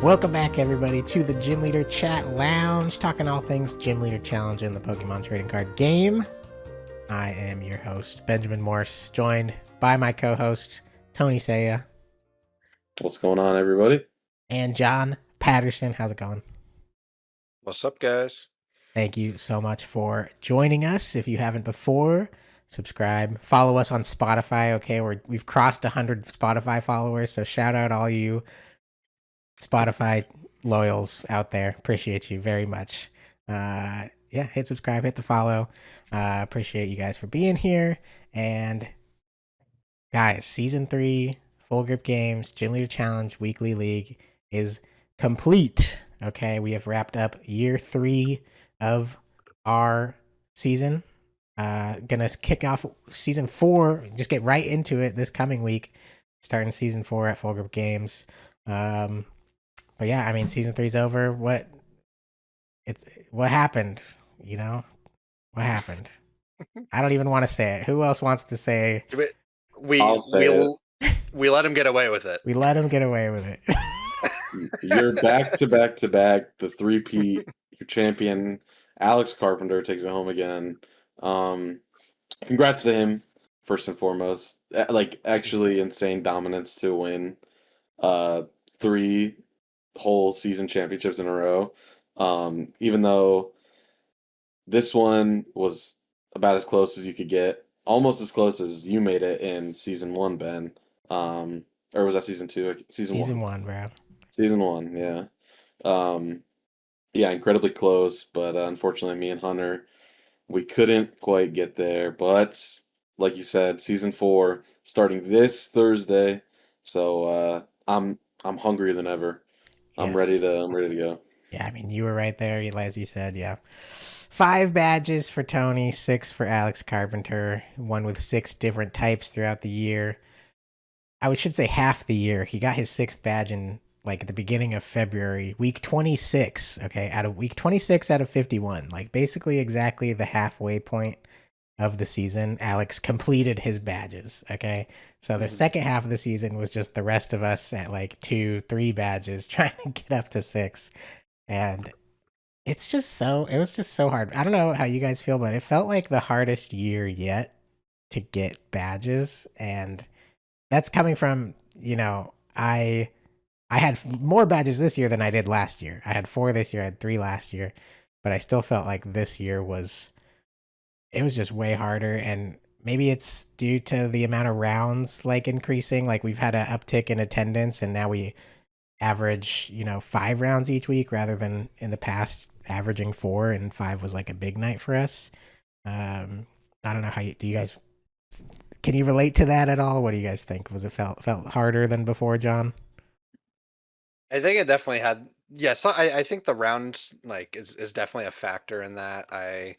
Welcome back, everybody, to the Gym Leader Chat Lounge, talking all things Gym Leader Challenge in the Pokemon Trading Card Game. I am your host, Benjamin Morse, joined by my co-host, Tony Saya. What's going on, everybody? And John Patterson. How's it going? What's up, guys? Thank you so much for joining us. If you haven't before, subscribe, follow us on Spotify. Okay, we've crossed 100 Spotify followers, so shout out all you Spotify loyals out there. Appreciate you very much. Hit subscribe, hit the follow. Appreciate you guys for being here. And guys, season 3 Full Grip Games Gym Leader Challenge Weekly League is complete. Okay, we have wrapped up year 3 of our season. Gonna kick off season 4, just get right into it this coming week, starting season 4 at Full Grip Games. But yeah, I mean, season 3's over. What happened? You know, what happened? I don't even want to say it. Who else wants to say? We let him get away with it. We let him get away with it. You're back to back to back. The 3-peat, your champion, Alex Carpenter, takes it home again. Congrats to him, first and foremost. Like, actually insane dominance to win 3 whole season championships in a row. Even though this one was about as close as you could get, almost as close as you made it in season 1, Ben. Or was that season 2? Season 1, bro. Season 1, yeah. Yeah, incredibly close, but unfortunately me and Hunter, we couldn't quite get there. But like you said, season 4 starting this Thursday. So I'm hungrier than ever. I'm ready to go. Yeah, I mean, you were right there, as you said. Yeah, 5 badges for Tony, 6 for Alex Carpenter. One with 6 different types throughout the year. I should say half the year. He got his 6th badge in like at the beginning of February, week 26. Okay, out of week 26 out of 51, like basically exactly the halfway point of the season, Alex completed his badges. Okay, so the second half of the season was just the rest of us at like 2-3 badges trying to get up to 6, and it was just so hard. I don't know how you guys feel, but it felt like the hardest year yet to get badges, and that's coming from, I had more badges this year than I did last year. I had 4 this year, I had 3 last year, but I still felt like this year was just way harder, and maybe it's due to the amount of rounds like increasing. Like we've had an uptick in attendance, and now we average 5 rounds each week rather than in the past averaging 4, and 5 was like a big night for us. I don't know how do you guys, can you relate to that at all? What do you guys think? Was it felt harder than before, John? I think it definitely had. Yes, I think the rounds like is definitely a factor in that. I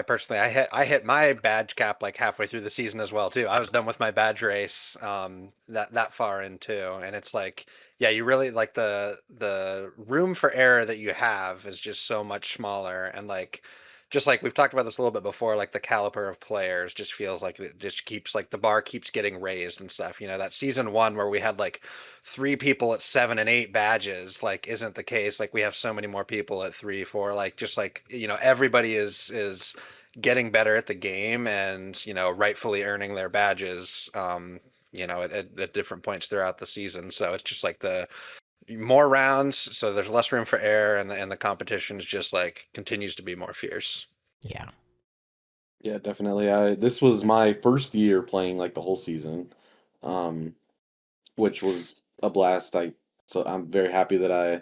personally I hit my badge cap like halfway through the season as well too. I was done with my badge race that far in too, and it's like, yeah, you really like the room for error that you have is just so much smaller, and like just like we've talked about this a little bit before, like the caliber of players just feels like it just keeps like the bar keeps getting raised and stuff. That season 1 where we had like 3 people at 7 and 8 badges like isn't the case. Like we have so many more people at 3, 4, like just like everybody is getting better at the game and rightfully earning their badges at different points throughout the season. So it's just like the more rounds, so there's less room for error, and the competition is just like continues to be more fierce. Yeah, definitely. This was my first year playing like the whole season, which was a blast. So I'm very happy that I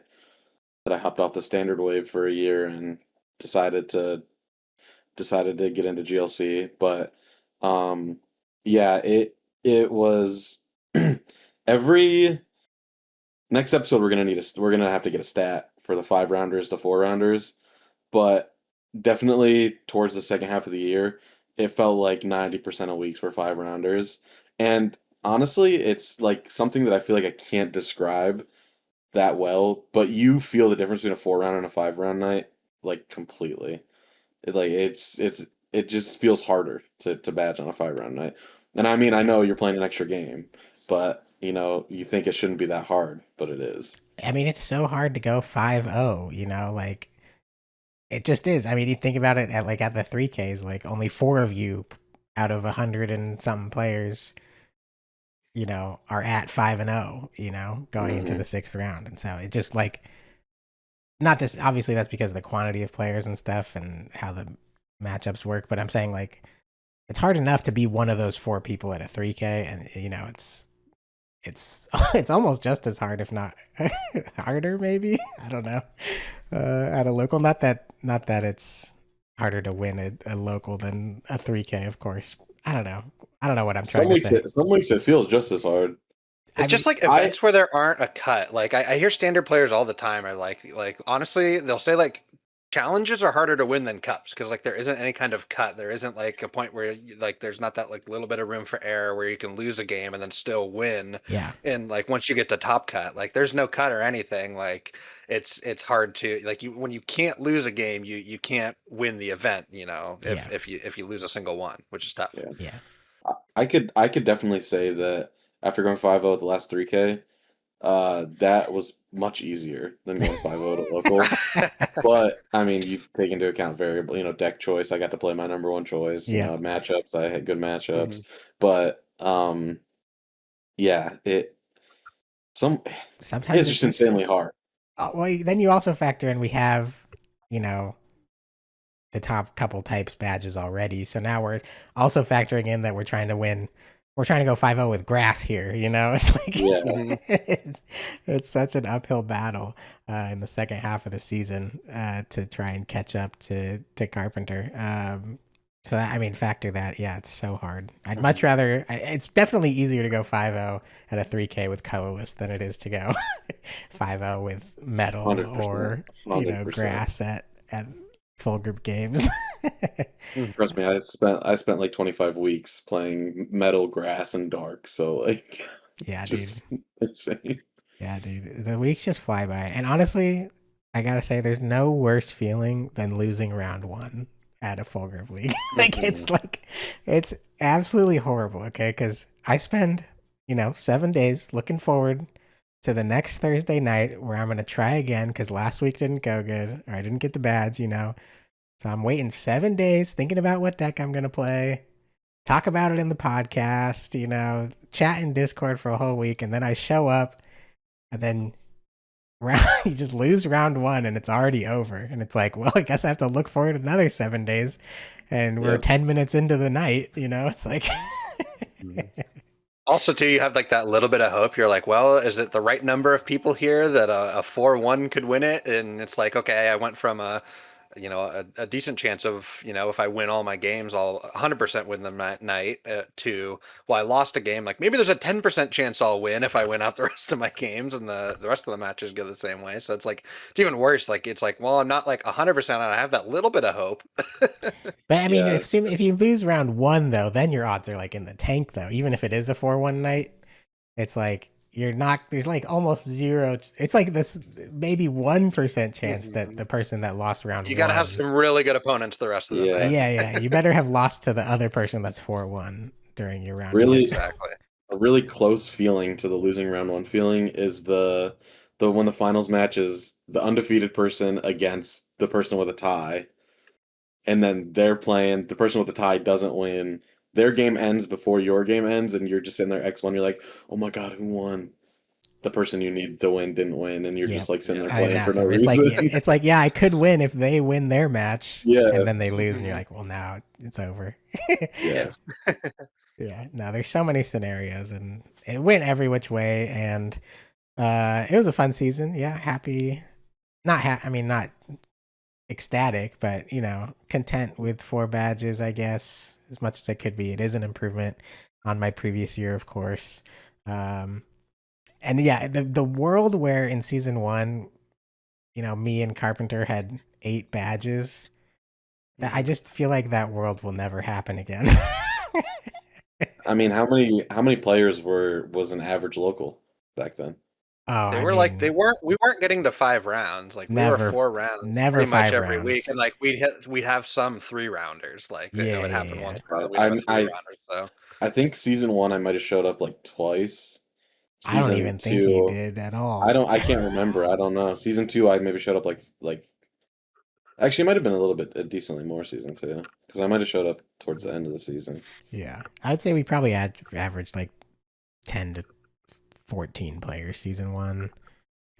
hopped off the standard wave for a year and decided to get into GLC. But yeah, it was every next episode we're gonna have to get a stat for the 5 rounders to 4 rounders, but definitely towards the second half of the year, it felt like 90% of weeks were 5 rounders. And honestly, it's like something that I feel like I can't describe that well, but you feel the difference between a 4 round and a 5 round night like completely. It just feels harder to badge on a 5 round night. And I mean, I know you're playing an extra game, but you know, you think it shouldn't be that hard, but it is. I mean, it's so hard to go 5-0, you know, like it just is. I mean, you think about it at the 3Ks, like only 4 of you out of 100 and something players, you know, are at 5-0, you know, going into the 6th round. And so it just like, not just obviously that's because of the quantity of players and stuff and how the matchups work, but I'm saying like it's hard enough to be one of those 4 people at a 3K, and you know it's almost just as hard, if not harder, maybe. I don't know. At a local, not that it's harder to win a local than a 3K, of course. I don't know what I'm trying to say. Some weeks it feels just as hard. It's just like events where there aren't a cut. Like I hear standard players all the time are like honestly, they'll say like challenges are harder to win than cups because like there isn't any kind of cut. There isn't like a point where like there's not that like little bit of room for error where you can lose a game and then still win. Yeah. And like once you get to top cut, like there's no cut or anything. Like it's hard to like when you can't lose a game, you can't win the event. You know, if you lose a single one, which is tough. Yeah. I could definitely say that after going 5-0 at the last 3K, that was much easier than going 5-0 to local. But I mean, you take into account variable, you know, deck choice. I got to play my number 1 choice. Yeah. Matchups. I had good matchups. But yeah, sometimes it's just insanely hard. Well, then you also factor in we have, you know, the top couple types badges already. So now we're also factoring in that we're trying to win. We're trying to go 5-0 with grass here, you know. It's like it's such an uphill battle in the second half of the season to try and catch up to Carpenter. So I mean, factor that. Yeah, it's so hard. I'd much rather. It's definitely easier to go 5-0 at a 3K with colorless than it is to go 5-0 with metal 100%, or you know 100%. grass at full group games. Trust me, I spent like 25 weeks playing metal, grass, and dark. So like, yeah, just dude, insane. Yeah, dude, the weeks just fly by. And honestly, I gotta say, there's no worse feeling than losing round 1 at a full group league. It's absolutely horrible. Okay, because I spend 7 days looking forward to the next Thursday night where I'm gonna try again because last week didn't go good or I didn't get the badge. So I'm waiting 7 days thinking about what deck I'm gonna play, talk about it in the podcast, chat in Discord for a whole week, and then I show up, and then you just lose round 1 and it's already over, and it's like, well, I guess I have to look forward another 7 days, and we're 10 minutes into the night. It's like. Also, too, you have like that little bit of hope. You're like, well, is it the right number of people here that a 4-1 could win it? And it's like, okay, I went from a decent chance of, if I win all my games, I'll 100% win them that night to, well, I lost a game. Like maybe there's a 10% chance I'll win if I win out the rest of my games and the rest of the matches go the same way. So it's like, it's even worse. Like, it's like, well, I'm not like 100% and I have that little bit of hope. But I mean, if you lose round 1 though, then your odds are like in the tank though. Even if it is a 4-1 night, it's like, there's like almost zero. It's like this maybe 1% chance that the person that lost round 1. You got to have some really good opponents the rest of the night. Yeah. You better have lost to the other person that's 4-1 during your round. Really, 1. Exactly. A really close feeling to the losing round 1 feeling is the when the finals match is the undefeated person against the person with a tie, and then they're playing, the person with the tie doesn't win. Their game ends before your game ends, and you're just sitting there X1. You're like, oh my god, who won? The person you need to win didn't win, and you're just like sitting there playing for no reason. It's like, yeah, I could win if they win their match, and then they lose, and you're like, well, now it's over. Yes. Yeah, no, there's so many scenarios, and it went every which way, and it was a fun season. Yeah, happy, not ecstatic, but content with 4 badges, I guess, as much as I could be. It is an improvement on my previous year, of course. And yeah, the world where in season 1, me and Carpenter had 8 badges, I just feel like that world will never happen again. I mean, how many players was an average local back then? Oh, we weren't getting to 5 rounds. Like we were 4 rounds never pretty much 5 every rounds. week, and like we'd have some 3-rounders. Like it would happen once. We'd have a 3-rounder. So I think season 1 I might have showed up like twice, I don't Season even think he 2, did at all. I can't remember. I don't know. Season 2, I maybe showed up like actually, it might have been a little bit decently more season 2 because I might have showed up towards the end of the season. Yeah, I'd say we probably averaged like 10 to 14 players season 1.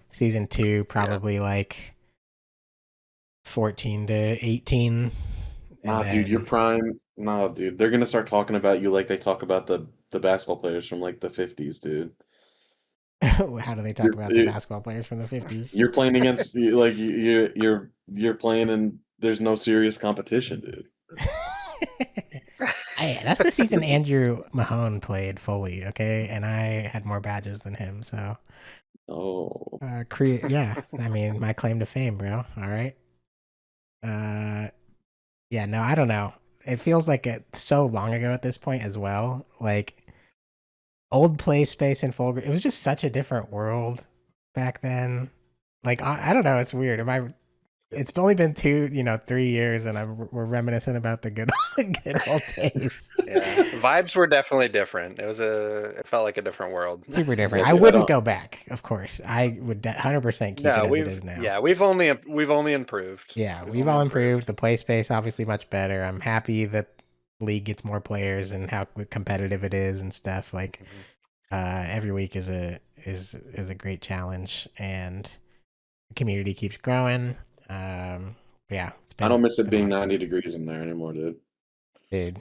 Season 2 probably like 14 to 18. Nah, dude, your prime. Nah, dude, they're gonna start talking about you like they talk about the basketball players from like the 50s, dude. How do they talk about the You're, basketball players from the 50s? you're playing against like you're playing and there's no serious competition, dude. Hey, that's the season Andrew Mahone played fully, okay? And I had more badges than him, so Oh, yeah, I mean, my claim to fame, bro. All right. Yeah, no, I don't know. It feels like it's so long ago at this point as well. Like old play space in Fulgur, it was just such a different world back then. Like I don't know, it's weird. It's only been 3 years, and we're reminiscent about the good good old days. Yeah, vibes were definitely different. It felt like a different world. Super different. Yeah, I dude, wouldn't go back, of course. I would 100% keep it No, as it is now. we've only improved. Yeah, We've we've only all improved. The play space obviously much better. I'm happy that league gets more players and how competitive it is and stuff. Like every week is a great challenge, and the community keeps growing. Yeah, I don't miss it been a being lot of 90 fun. degrees in there anymore, dude. Dude.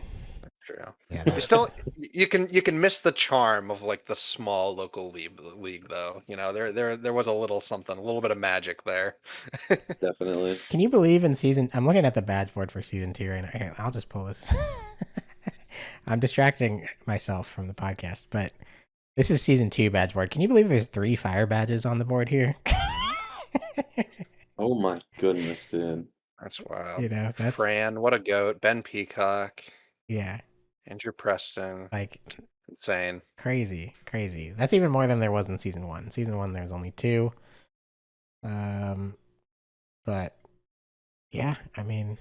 True. Yeah, You still you can miss the charm of like the small local league though. You know, there was a little something, a little bit of magic there. Definitely. Can you believe in season? I'm looking at the badge board for season 2 right now. Here, I'll just pull this. I'm distracting myself from the podcast, but this is season 2 badge board. Can you believe there's 3 fire badges on the board here? Oh my goodness, dude. That's wild. You know, that's Fran, what a goat. Ben Peacock, yeah, Andrew Preston. like Insane. crazy. That's even more than there was in season 1. Season 1 there was only 2. But yeah, I mean,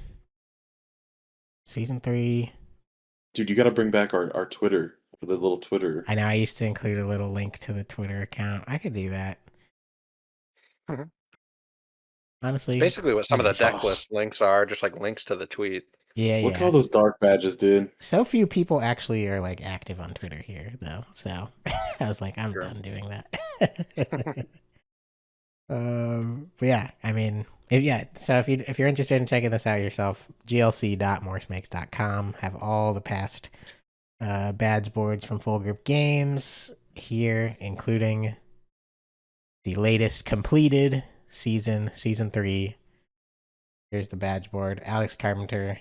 season 3. Dude, you got to bring back our Twitter, the little Twitter. I know I used to include a little link to the Twitter account. I could do that. Mhm. Honestly, Basically what some of the maybe I should. deck list links are, just like links to the tweet. Yeah, Look at yeah. all those dark badges, dude. So few people actually are like active on Twitter here, though. So I was like, I'm Sure. done doing that. But yeah, I mean, So if you're interested in checking this out yourself, glc.morsemakes.com have all the past badge boards from Full Group Games here, including the latest completed season 3. Here's the badge board. Alex Carpenter,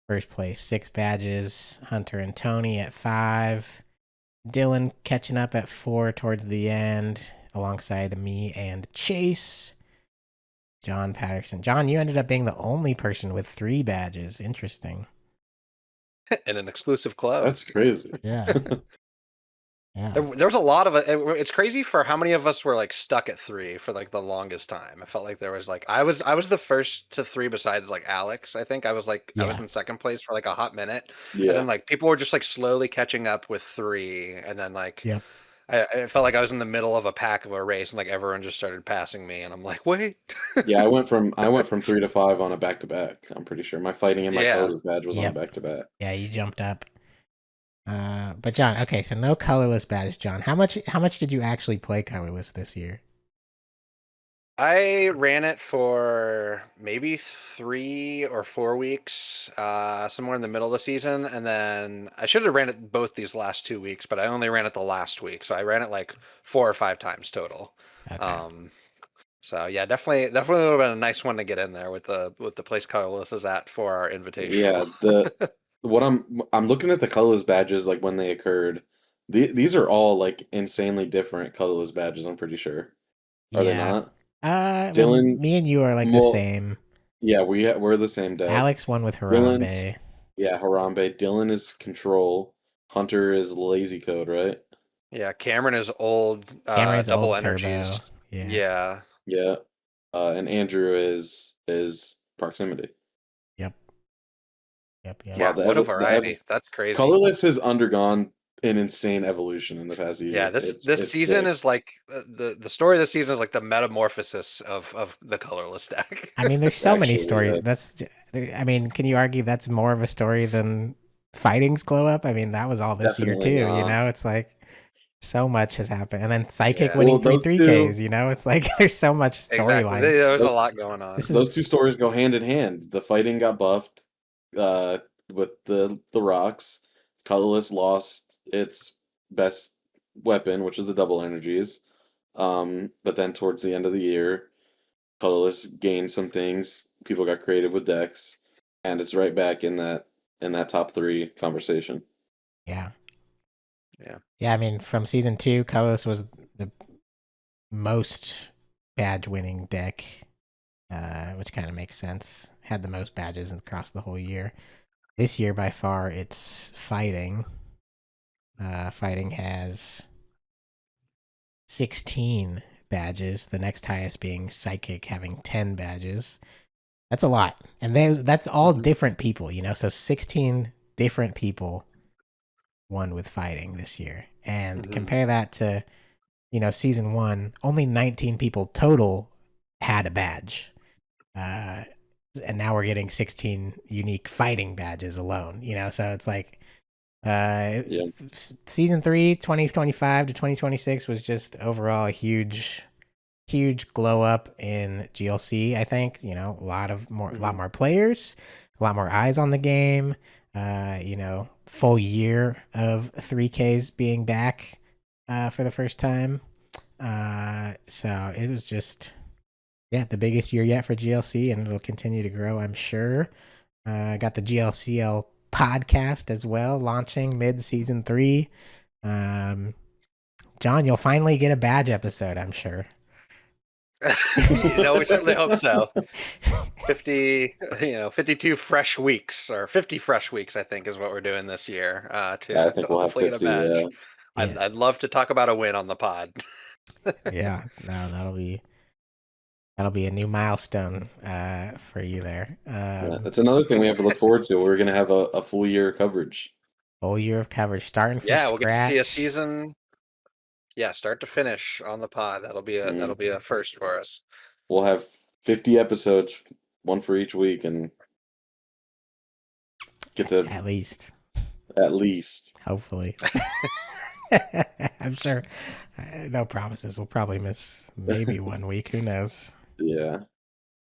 first place, 6 badges. Hunter and Tony at 5. Dylan catching up at 4 towards the end, alongside me and Chase. John Patterson. John, you ended up being the only person with 3 badges. Interesting. In an exclusive club. That's crazy. Yeah. Yeah. There was a lot of it. It's crazy for how many of us were like stuck at 3 for like the longest time. I felt like there was like I was the first to 3 besides like Alex. I think I was like I was Yeah. in second place for like a hot minute, and Yeah. then like people were just like slowly catching up with 3, and then like Yep. I felt like I was in the middle of a pack of a race, and like everyone just started passing me, and I'm like, wait. Yeah, I went from 3 to 5 on a back to back. I'm pretty sure my fighting and my Yeah. colorless badge was on a Yep. back to back. Yeah, you jumped up. But John, okay, so no colorless badge, John. How much did you actually play colorless this year? I ran it for maybe 3 or 4 weeks, somewhere in the middle of the season, and then I should have ran it both these last 2 weeks, but I only ran it the last week, so I ran it like 4 or 5 times total. Okay. So yeah, definitely would have been a nice one to get in there with the place colorless is at for our Yeah, invitational. what I'm looking at the colorless badges like when they occurred. These are all like insanely different colorless badges, I'm pretty sure. Are they Yeah. not? Well, Dylan, me and you are like the well, same. yeah, we're the same deck. Alex won with Dylan's, Harambe. yeah, Harambe. Dylan is control. Hunter is lazy code, right? Yeah, Cameron is old Cameron's double old energies. turbo. Yeah. Yeah. Yeah. And Andrew is proximity. Yep. Yeah, Wow, what a variety. That's crazy. colorless has undergone an insane evolution in the past year. Yeah, this It's season sick. is like the story of the season is like the metamorphosis of the colorless deck. I mean, there's so many Actually, stories. yeah. I mean, can you argue that's more of a story than Fighting's glow up? I mean, that was all this year Definitely too. not. It's like so much has happened, and then Psychic Yeah, winning Well, three those 3Ks. two It's like there's so much exactly. storyline. There's a those lot going on. This is those two stories go hand in hand. The Fighting got buffed uh with the rocks. Colorless lost its best weapon, which is the double energies. But then towards the end of the year, Colorless gained some things. People got creative with decks, and it's right back in that top three conversation. yeah, Yeah. yeah. I mean, from season 2, Colorless was the most badge winning deck, which kind of makes sense. Had the most badges across the whole year. This year, by far, it's Fighting. Fighting has 16 badges. The next highest being Psychic, having 10 badges. That's a lot, and that's all Mhm. different people. So 16 different people won with Fighting this year, and Mhm. compare that to season 1. Only 19 people total had a badge. And now we're getting 16 unique Fighting badges alone, so it's like Yeah. season 3 2025 to 2026 was just overall a huge glow up in GLC. I think a lot more players, a lot more eyes on the game, full year of 3Ks being back for the first time. So it was just the biggest year yet for GLC, and it'll continue to grow, I'm sure. Got the GLCL podcast as well, launching mid season 3. John, you'll finally get a badge episode, I'm sure. We certainly hope so. 52 fresh weeks, or 50 fresh weeks, I think, is what we're doing this year. I To think we'll have hopefully get a 50. badge. Yeah. I'd love to talk about a win on the pod. Yeah, no, that'll be a new milestone for you there. Yeah, that's another thing we have to look forward to. We're gonna have a full year of coverage. Whole year of coverage, starting from Yeah, we'll get to see a scratch. season. Yeah, start to finish on the pod. That'll be a first for us. We'll have 50 episodes, one for each week, and get to At least, hopefully. I'm sure. No promises. We'll probably miss maybe 1 week. Who knows? Yeah.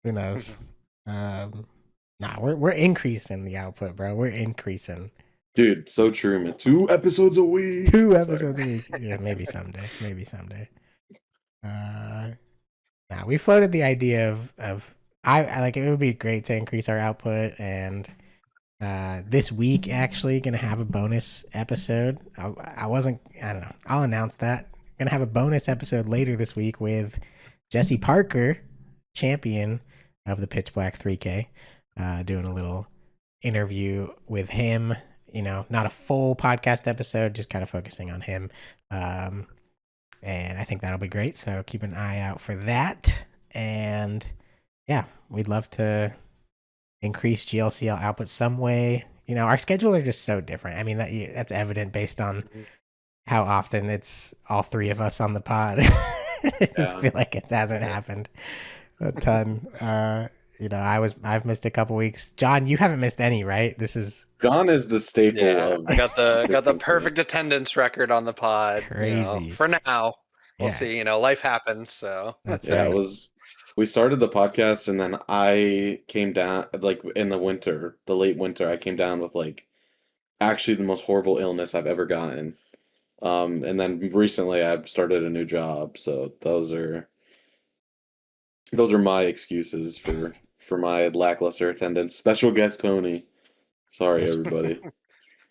Who knows? We're increasing the output, bro. We're increasing. Dude, so true, man. 2 episodes a week. 2 episodes a week. Yeah, maybe someday. We floated the idea of I like it would be great to increase our output, and this week actually gonna have a bonus episode. I don't know. I'll announce that. Gonna have a bonus episode later this week with Jesse Parker, champion of the Pitch Black 3K, doing a little interview with him. Not a full podcast episode, just kind of focusing on him. And I think that'll be great. So keep an eye out for that. And yeah, we'd love to increase GLCL output some way. Our schedules are just so different. I mean, that's evident based on how often it's all 3 of us on the pod. I just feel like it hasn't happened a ton. I've missed a couple weeks. John, you haven't missed any, right? John is the staple of I got the perfect attendance record on the pod. Crazy. For now. We'll Yeah. see. Life happens, so That's Yeah, right. we started the podcast, and then I came down like in the winter, the late winter. I came down with like actually the most horrible illness I've ever gotten. And then recently I've started a new job, so those are my excuses for my lackluster attendance. Special guest Tony. Sorry, everybody.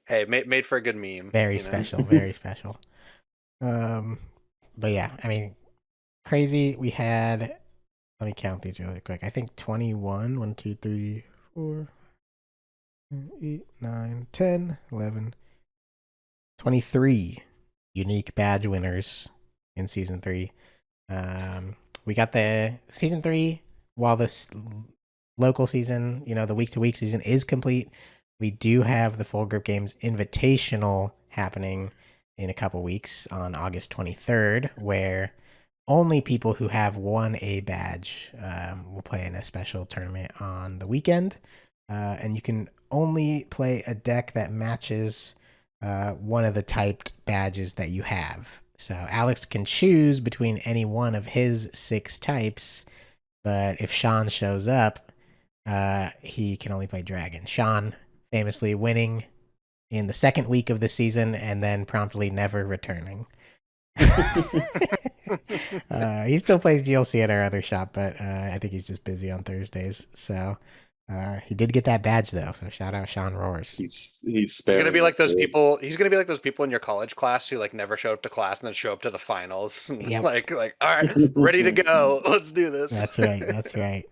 hey, made for a good meme. Very special, very special. But yeah, I mean, crazy. We had, let me count these really quick. I think 21, 1, 2, 3, 4, 8, 9, 10, 11, 23 unique badge winners in season 3. We got the season 3, while this local season, the week-to-week season is complete. We do have the Full Grip Games Invitational happening in a couple weeks on August 23rd, where only people who have won a badge will play in a special tournament on the weekend. And you can only play a deck that matches one of the typed badges that you have. So Alex can choose between any one of his 6 types, but if Sean shows up, he can only play Dragon. Sean famously winning in the second week of the season and then promptly never returning. He still plays GLC at our other shop, but I think he's just busy on Thursdays. So he did get that badge though. So shout out Sean Roars. He's sparing. He's gonna be like us, those dude. people. He's gonna be like those people in your college class who like never showed up to class and then show up to the finals. Yep. like, all right, ready to go. Let's do this. That's right. That's right.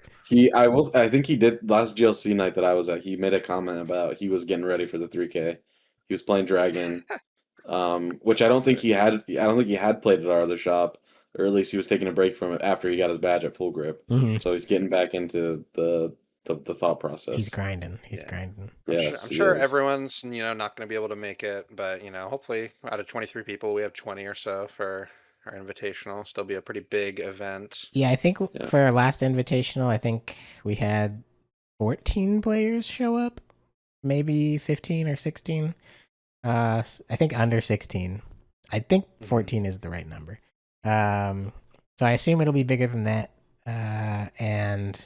I think he did last GLC night that I was at. He made a comment about he was getting ready for the 3K. He was playing Dragon, which I don't think he had. I don't think he had played at our other shop, or at least he was taking a break from it after he got his badge at Full Grip. Mm-hmm. So he's getting back into the thought process. He's grinding. He's grinding. Yes, I'm sure everyone's not going to be able to make it, but hopefully out of 23 people, we have 20 or so for our invitational. Still be a pretty big event. Yeah, I think for our last invitational, I think we had 14 players show up, maybe 15 or 16. I think under 16. I think 14 is the right number. So I assume it'll be bigger than that. And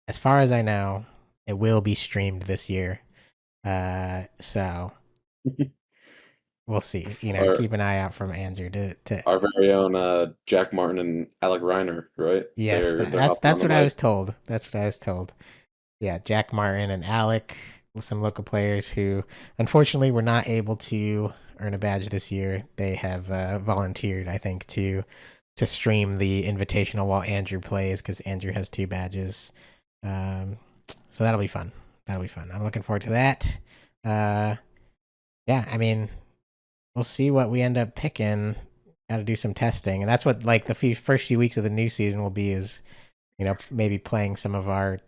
as far as I know, it will be streamed this year. So we'll see. Keep an eye out from Andrew to our very own Jack Martin and Alec Reiner, right? Yes, that's what I was told. That's what I was told. Yeah, Jack Martin and Alec, some local players who unfortunately were not able to earn a badge this year. They have volunteered, I think, to stream the invitational while Andrew plays because Andrew has 2 badges. So that'll be fun. I'm looking forward to that. Yeah, I mean, we'll see what we end up picking. Got to do some testing, and that's what like the first few weeks of the new season will be. Is maybe playing some of our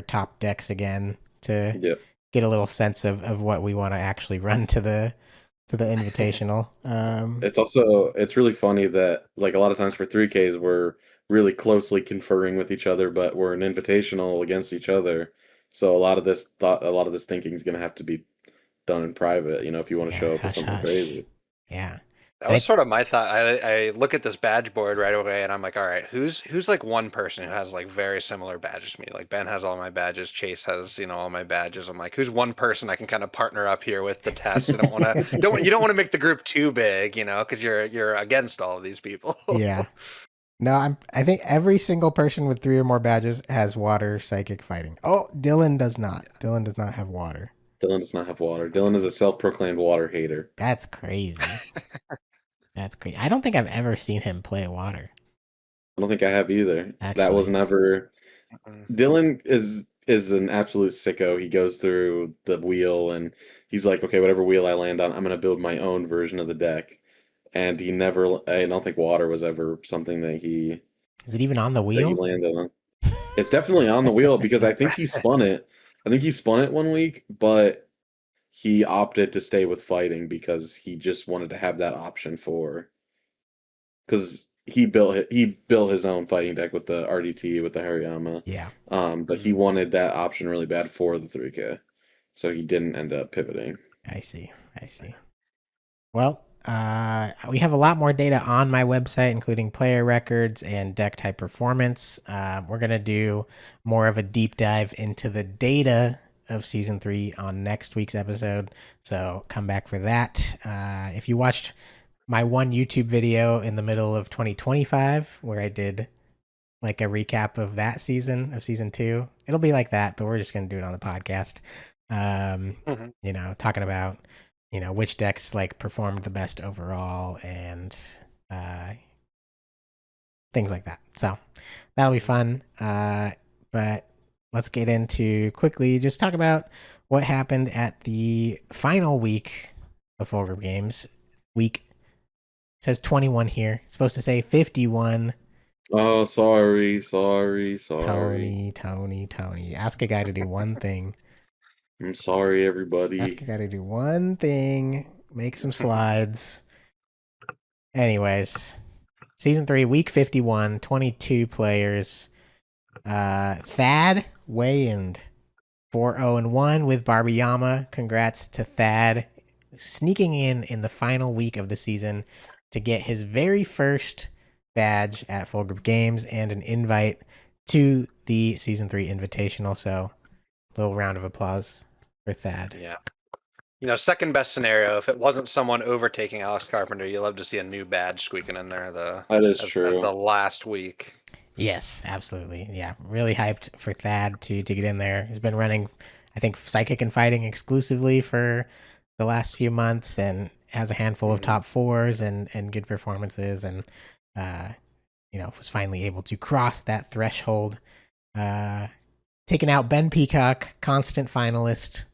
top decks again to get a little sense of what we want to actually run to the invitational. It's really funny that like a lot of times for 3Ks we're really closely conferring with each other, but we're an invitational against each other. So a lot of this thinking is going to have to be done in private, if you want to show up with something crazy. Yeah. That was sort of my thought. I look at this badge board right away and I'm like, all right, who's like one person who has like very similar badges to me? Like Ben has all my badges, Chase has, all my badges. I'm like, who's one person I can kind of partner up here with to test? I don't want to you don't want to make the group too big, because you're against all of these people. Yeah. No, I think every single person with 3 or more badges has water, psychic, fighting. Oh, Dylan does not. Dylan does not have water. Dylan does not have water. Dylan is a self-proclaimed water hater. That's crazy. That's crazy. I don't think I've ever seen him play water. I don't think I have either. Actually. That was never. Dylan is an absolute sicko. He goes through the wheel and he's like, okay, whatever wheel I land on, I'm gonna build my own version of the deck. And he never. I don't think water was ever something that he. Is it even on the wheel? That he landed on. It's definitely on the wheel because I think he spun it. I think he spun it one week, but he opted to stay with fighting because he just wanted to have that option because he built his own fighting deck with the RDT with the Hariyama. Yeah. But he wanted that option really bad for the 3K, so he didn't end up pivoting. I see. Well, we have a lot more data on my website, including player records and deck type performance. We're going to do more of a deep dive into the data of season 3 on next week's episode. So come back for that. If you watched my one YouTube video in the middle of 2025, where I did like a recap of that season of season 2, it'll be like that, but we're just going to do it on the podcast. Talking about, which decks like performed the best overall and things like that. So that'll be fun. But let's get into quickly, just talk about what happened at the final week of Full Grip Games. Week says 21 here. It's supposed to say 51. Oh, sorry. Tony. Ask a guy to do one thing. I'm sorry, everybody. Ask a guy to do one thing, make some slides. Anyways, season 3, week 51, 22 players. Thad Wayand, 4-0-1 with Barbayama. Congrats to Thad, sneaking in the final week of the season to get his very first badge at Full Group Games and an invite to the season 3 invitational. So, little round of applause for Thad. Yeah. Second best scenario, if it wasn't someone overtaking Alex Carpenter, you love to see a new badge squeaking in there That is true. as the last week. Yes, absolutely. Yeah, really hyped for Thad to get in there. He's been running, I think, Psychic and Fighting exclusively for the last few months, and has a handful of top 4s and good performances, and was finally able to cross that threshold. Taking out Ben Peacock, constant finalist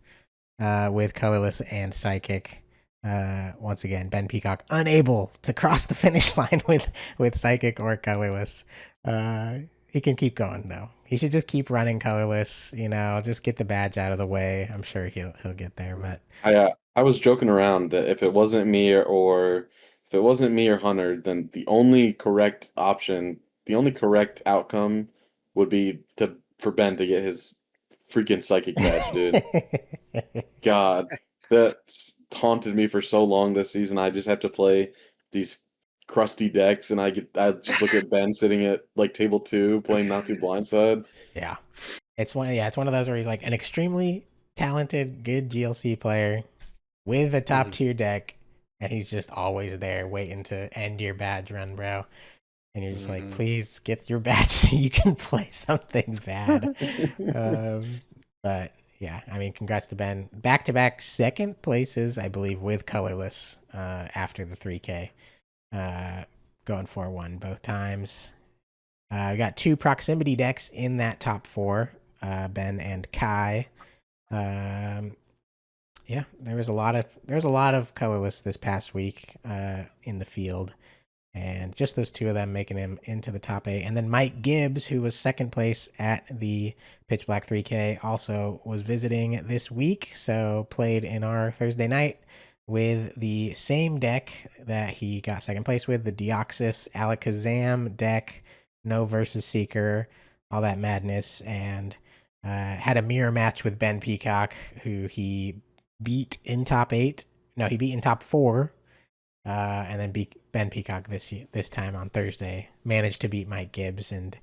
with Colorless and Psychic. Once again, Ben Peacock unable to cross the finish line with Psychic or Colorless. He can keep going though. He should just keep running Colorless. Just get the badge out of the way. I'm sure he'll get there. But I was joking around that if it wasn't me or Hunter, then the only correct option, the only correct outcome would be for Ben to get his freaking Psychic badge, dude. God, that's taunted me for so long this season. I just have to play these crusty decks, and I just look at Ben sitting at like table 2 playing Not Too Blindside. Yeah, it's one of those where he's like an extremely talented, good GLC player with a top tier deck, and he's just always there waiting to end your badge run, bro. And you're just like, please get your badge so you can play something bad. But yeah, I mean, congrats to Ben. Back-to-back second places, I believe, with Colorless after the 3K. Going 4-1 both times. We got 2 proximity decks in that top 4, Ben and Kai. Yeah, there was a lot of Colorless this past week in the field. And just those 2 of them making him into the top 8. And then Mike Gibbs, who was second place at the Pitch Black 3K, also was visiting this week. So played in our Thursday night with the same deck that he got second place with, the Deoxys Alakazam deck, no versus Seeker, all that madness. And had a mirror match with Ben Peacock, who he beat in top 8. No, he beat in top 4. And then Ben Peacock this time on Thursday managed to beat Mike Gibbs and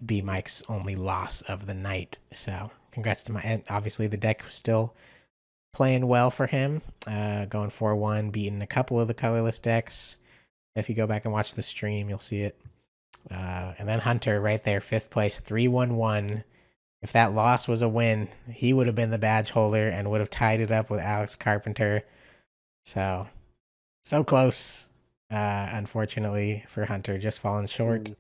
be Mike's only loss of the night. So congrats to Mike. And obviously the deck was still playing well for him, going 4-1, beating a couple of the colorless decks. If you go back and watch the stream, you'll see it. And then Hunter right there, 5th place, 3-1-1. If that loss was a win, he would have been the badge holder and would have tied it up with Alex Carpenter. So close, unfortunately for Hunter, just falling short.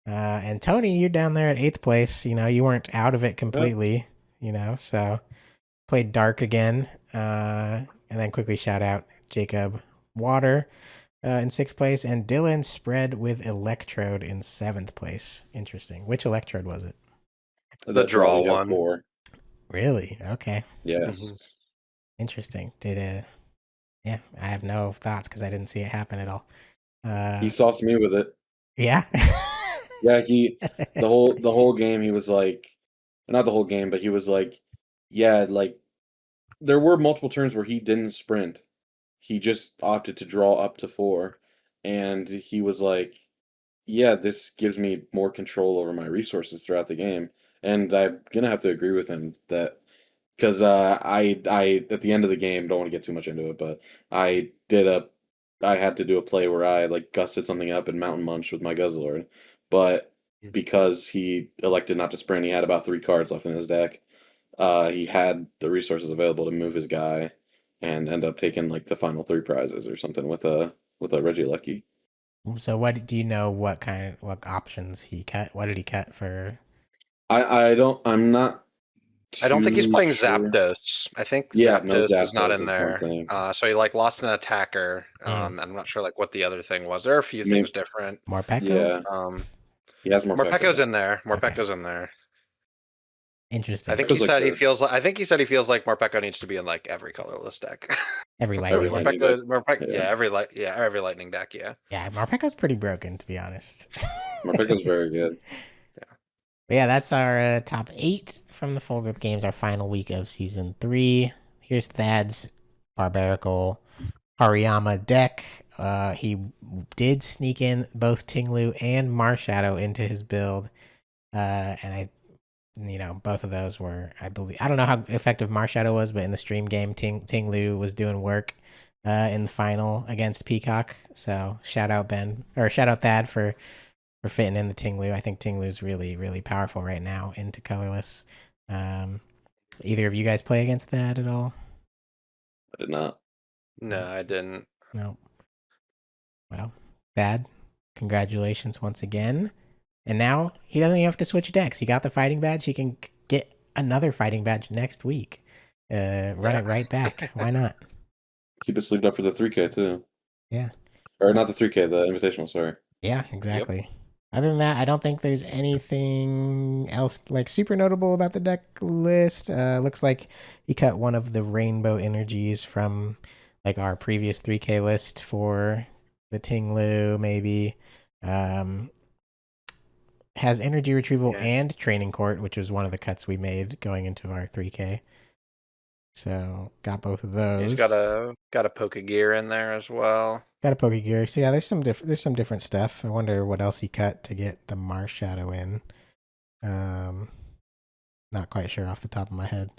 And Tony, you're down there at 8th place. You weren't out of it completely, so played dark again. And then quickly shout out Jacob Water in 6th place, and Dylan spread with Electrode in 7th place. Interesting. Which Electrode was it? The draw one. 4. Really? Okay. Yes. Interesting. Yeah, I have no thoughts because I didn't see it happen at all. He sauced me with it. Yeah. Yeah, the whole game he was like, not the whole game, but he was like, yeah, like there were multiple turns where he didn't sprint. He just opted to draw up to 4, and he was like, yeah, this gives me more control over my resources throughout the game. And I'm gonna have to agree with him that, because I at the end of the game, don't want to get too much into it, but I had to do a play where I like gusted something up and Mountain Munch with my Guzzlord, but because he elected not to sprint, he had about 3 cards left in his deck. He had the resources available to move his guy and end up taking like the final 3 prizes or something with a Regieleki. So what do you know? What options he cut? What did he cut for? I'm not. I don't think he's playing sure. Zapdos. I think Zapdos is not in there. So he lost an attacker. I'm not sure what the other thing was. There are a few things different. Morpeko? Yeah. He has Morpeko. Morpeko's in there. Morpeko's in there. Interesting. I think Feels he like said he the- feels like Morpeko needs to be in like every colorless deck. Every Every lightning lightning deck. deck. Yeah. Every lightning deck, yeah. Yeah, Marpeko's pretty broken, to be honest. Morpeko's very good. But yeah, that's our top 8 from the full group games, our final week of season 3. Here's Thad's Barbarical Hariyama deck. He did sneak in both Tinglu and Marshadow into his build. And both of those were, I believe, I don't know how effective Marshadow was, but in the stream game, Tinglu was doing work in the final against Peacock. So shout out Thad for fitting in the Tinglu. I think Tinglu's really, really powerful right now into colorless. Either of you guys play against that at all? I did not. No, I didn't. No. Well, Thad, congratulations once again. And now he doesn't even have to switch decks. He got the fighting badge. He can get another fighting badge next week. Run it right back. Why not? Keep it sleeved up for the 3K too. Yeah. Or not the 3K, the Invitational, sorry. Yeah, exactly. Other than that, I don't think there's anything else like super notable about the deck list. Looks like he cut one of the rainbow energies from like our previous 3K list for the Tinglu, maybe. Has energy retrieval and training court, which was one of the cuts we made going into our 3K. So got both of those. He's got a Pokegear in there as well. Got a Pokegear. So yeah, there's some different stuff. I wonder what else he cut to get the Marshadow in. Not quite sure off the top of my head.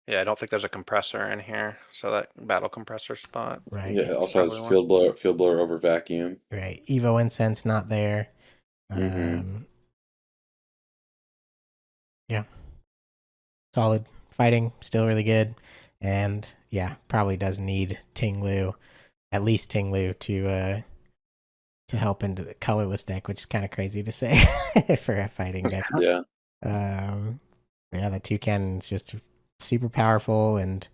Yeah, I don't think there's a compressor in here, so that battle compressor spot. Right. Yeah, it also has field blower over vacuum. Right. Evo Incense not there. Yeah. Solid. Fighting still really good. And yeah, probably does need Tinglu, at least Tinglu, to help into the colorless deck, which is kind of crazy to say for a fighting deck. Yeah. Yeah, the Toucan is just super powerful, and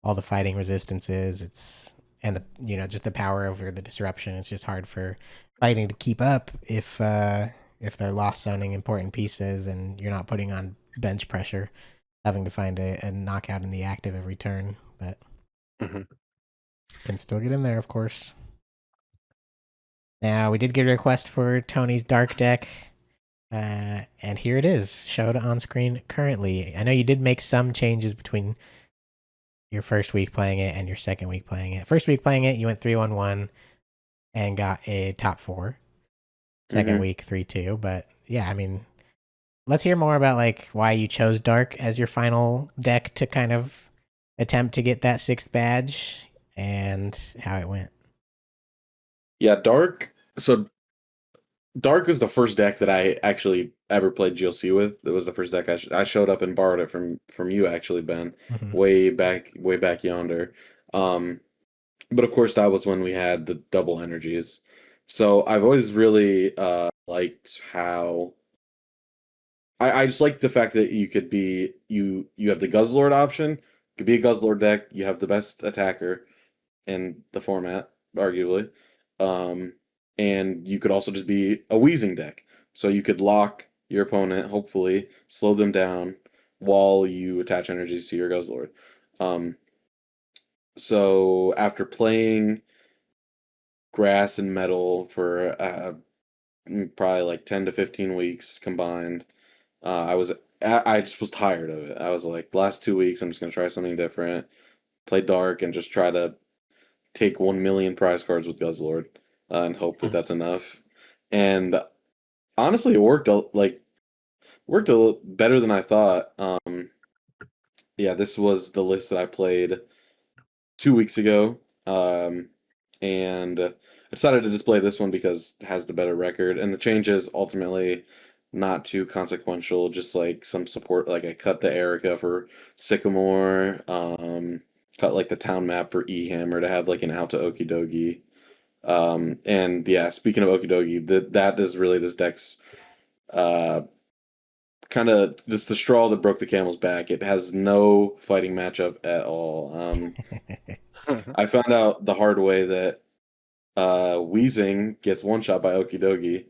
all the fighting resistances. And the just the power over the disruption. It's just hard for fighting to keep up if they're lost zoning important pieces and you're not putting on bench pressure, having to find a knockout in the active every turn. But can still get in there, of course. Now, we did get a request for Tony's Dark deck, and here it is, showed on screen currently. I know you did make some changes between your first week playing it and your second week playing it. First week playing it, you went 3-1-1 and got a top 4. Second week, 3-2. But yeah, I mean, let's hear more about like why you chose Dark as your final deck to kind of attempt to get that 6th badge and how it went. Yeah, Dark. So Dark was the first deck that I actually ever played GLC with. It was the first deck I showed up and borrowed it from you, actually, Ben, way back yonder. But of course, that was when we had the double energies. So I've always really liked how I just like the fact that you could be you have the Guzzlord option. You could be a Guzzlord deck. You have the best attacker in the format, arguably. And you could also just be a Weezing deck. So you could lock your opponent, hopefully, slow them down while you attach energies to your Guzzlord. So after playing Grass and Metal for probably like 10 to 15 weeks combined, I just was tired of it. I was like, the last 2 weeks, I'm just going to try something different, play Dark, and just try to take 1 million prize cards with Guzzlord. And hope that that's enough. And honestly, it worked a little better than I thought. Yeah, this was the list that I played 2 weeks ago. And I decided to display this one because it has the better record. And the changes ultimately not too consequential, just like some support. Like I cut the Erica for Sycamore, cut like the town map for E-Hammer to have like an out to Okidogi. And yeah, speaking of Okidogi, that is really this deck's kind of just the straw that broke the camel's back. It has no fighting matchup at all. I found out the hard way that Weezing gets one shot by Okidogi,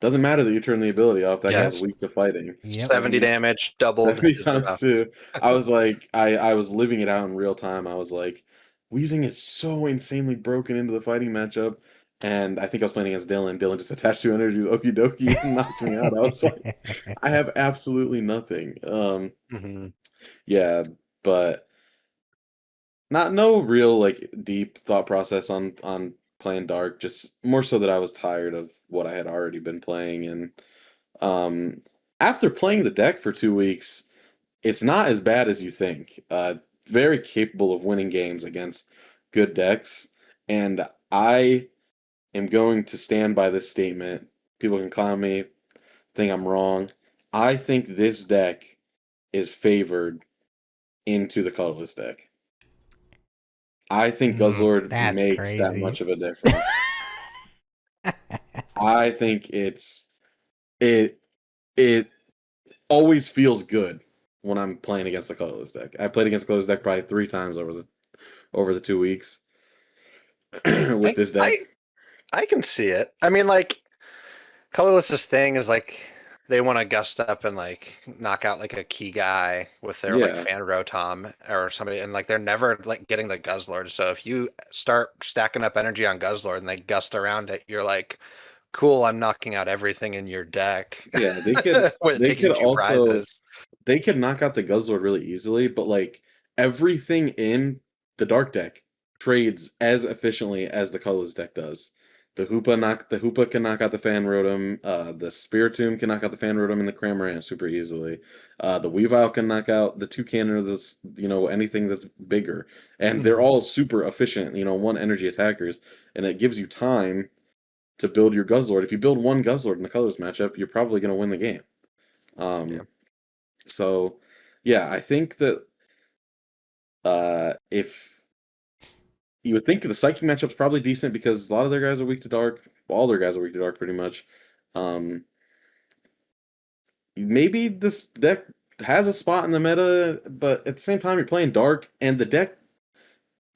Doesn't matter that you turn the ability off. That guy's Yes. weak to fighting. Yep. 70 damage doubled 70 is times enough. two. I was like, I was living it out in real time. I was like, Weezing is so insanely broken into the fighting matchup. And I think I was playing against Dylan. Dylan just attached 2 energy with Okie Dokie and knocked me out. I was like, I have absolutely nothing. Mhm. Yeah, but no real like deep thought process on playing Dark. Just more so that I was tired of what I had already been playing. And after playing the deck for 2 weeks, it's not as bad as you think. Very capable of winning games against good decks, and I am going to stand by this statement. People can clown me, think I'm wrong. I think this deck is favored into the colorless deck. I think Guzzlord That's makes that crazy. much of a difference. I think it always feels good when I'm playing against the colorless deck. I played against the colorless deck probably 3 times over the 2 weeks with this deck. I can see it. I mean, like, Colorless's thing is like they want to gust up and like knock out like a key guy with their like Yeah. fan Rotom or somebody, and like they're never like getting the Guzzlord. So if you start stacking up energy on Guzzlord and they gust around it, you're like, cool, I'm knocking out everything in your deck. Yeah, they could with they taking could 2 also prizes. they could knock out the Guzzlord really easily, but like everything in the dark deck trades as efficiently as the colorless deck does. The Hoopa can knock out the Fan Rotom, the Spiritomb can knock out the Fan Rotom and the Cramorant super easily. The Weavile can knock out the Toucan or this, anything that's bigger. And they're all super efficient, 1 energy attackers, and it gives you time to build your Guzzlord. If you build one Guzzlord in the colors matchup, you're probably going to win the game. Yeah. So, yeah, I think that if you would think the Psychic matchup's probably decent because a lot of their guys are weak to Dark. All their guys are weak to Dark, pretty much. Maybe this deck has a spot in the meta, but at the same time, you're playing Dark, and the deck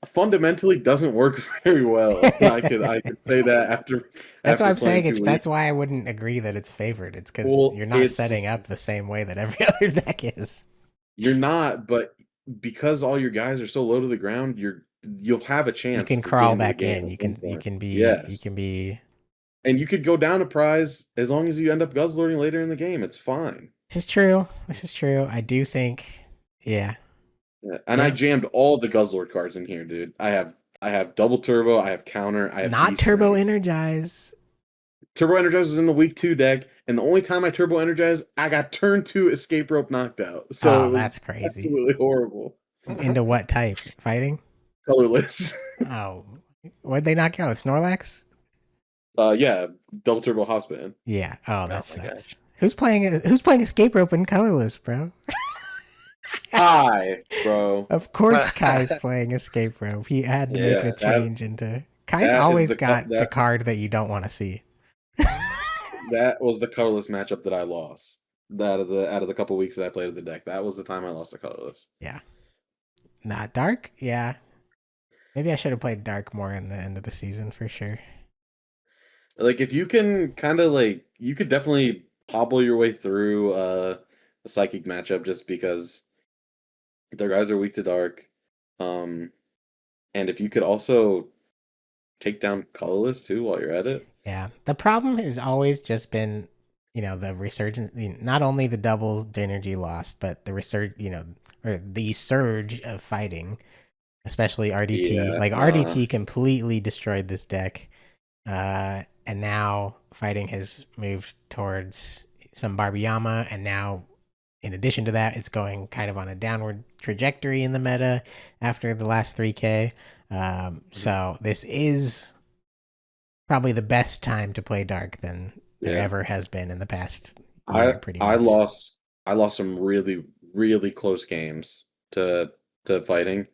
fundamentally doesn't work very well. I could say that That's why after I'm playing saying 2 that's weeks. why I wouldn't agree that it's favored. It's because Well, you're not setting up the same way that every other deck is. You're not, but because all your guys are so low to the ground, you'll have a chance. You can to crawl get into the back game in. at You some can you point. can be Yes. And you could go down a prize as long as you end up Guzzlording later in the game. It's fine. This is true. I do think, yeah. And Yeah. I jammed all the Guzzlord cards in here, dude. I have double turbo, I have counter, I have Not Beast turbo Ring. energize. Turbo Energize was in the week 2 deck, and the only time I Turbo Energized, I got turn 2 escape rope knocked out. So it was That's crazy. absolutely horrible. Into what type? Fighting? Colorless. Oh, what'd they knock out? Snorlax? Yeah, double turbo Hopspin. Yeah. Oh, that my sucks. gosh. Who's playing escape rope in colorless, bro? Hi, bro. Of course, Kai's playing escape rope. He had to make the change into. Kai's always got the card that you don't want to see. That was the colorless matchup that I lost. Out of the couple weeks that I played with the deck, that was the time I lost the colorless. Yeah. Not dark. Yeah. Maybe I should have played dark more in the end of the season for sure. Like if you can kind of like you could definitely hobble your way through a psychic matchup just because their guys are weak to dark. And if you could also take down colorless too while you're at it. Yeah. The problem has always just been, the resurgence, not only the double energy lost, but the the surge of fighting, especially RDT. Yeah, RDT completely destroyed this deck. And now fighting has moved towards some Barbiyama, and now in addition to that, it's going kind of on a downward trajectory in the meta after the last 3K. So this is probably the best time to play dark than there ever has been in the past year, pretty much. I lost some really, really close games to fighting.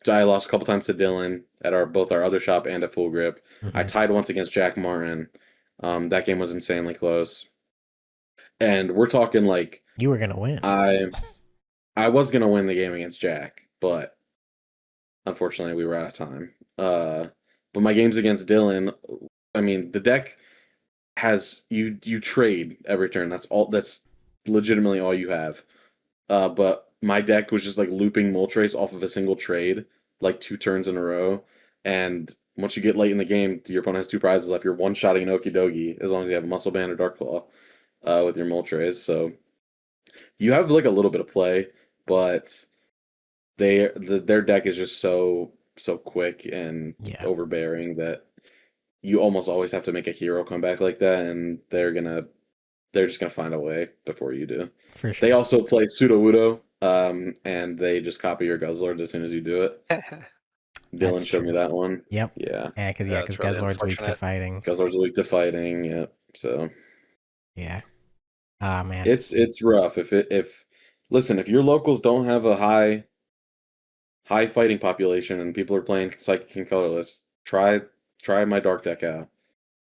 I lost a couple times to Dylan at both our other shop and at Full Grip. Mm-hmm. I tied once against Jack Martin. That game was insanely close. And we're talking like you were gonna win. I was gonna win the game against Jack, but unfortunately we were out of time. But my games against Dylan, I mean, the deck has you trade every turn. That's legitimately all you have. But my deck was just like looping Moltres off of a single trade, like 2 turns in a row. And once you get late in the game, your opponent has 2 prizes left. You're one-shotting an Okidogi as long as you have a Muscle Band or Dark Claw with your Moltres. So you have like a little bit of play, but their deck is just so quick and overbearing that you almost always have to make a hero come back like that, and they're just gonna find a way before you do. For sure. They also play Sudowoodo, and they just copy your Guzzlord as soon as you do it. Dylan showed me that one. Yep. Yeah. Yeah, because Guzzlord's weak to fighting. Guzzlord's weak to fighting. Yep. So. Yeah. Oh man. It's rough. Listen, if your locals don't have a high fighting population and people are playing Psychic and Colorless, try my dark deck out.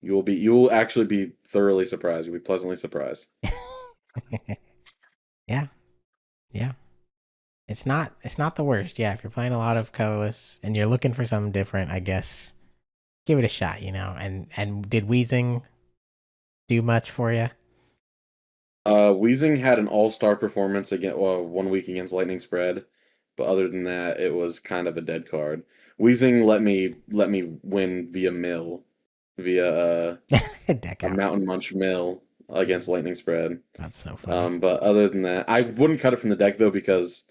You will actually be thoroughly surprised. You'll be pleasantly surprised. Yeah. It's not the worst. Yeah, if you're playing a lot of colorless and you're looking for something different, I guess give it a shot, And did Weezing do much for you? Weezing had an all-star performance against 1 week against Lightning Spread, but other than that, it was kind of a dead card. Weezing let me win via a Mountain Munch mill against Lightning Spread. That's so funny. But other than that, I wouldn't cut it from the deck though because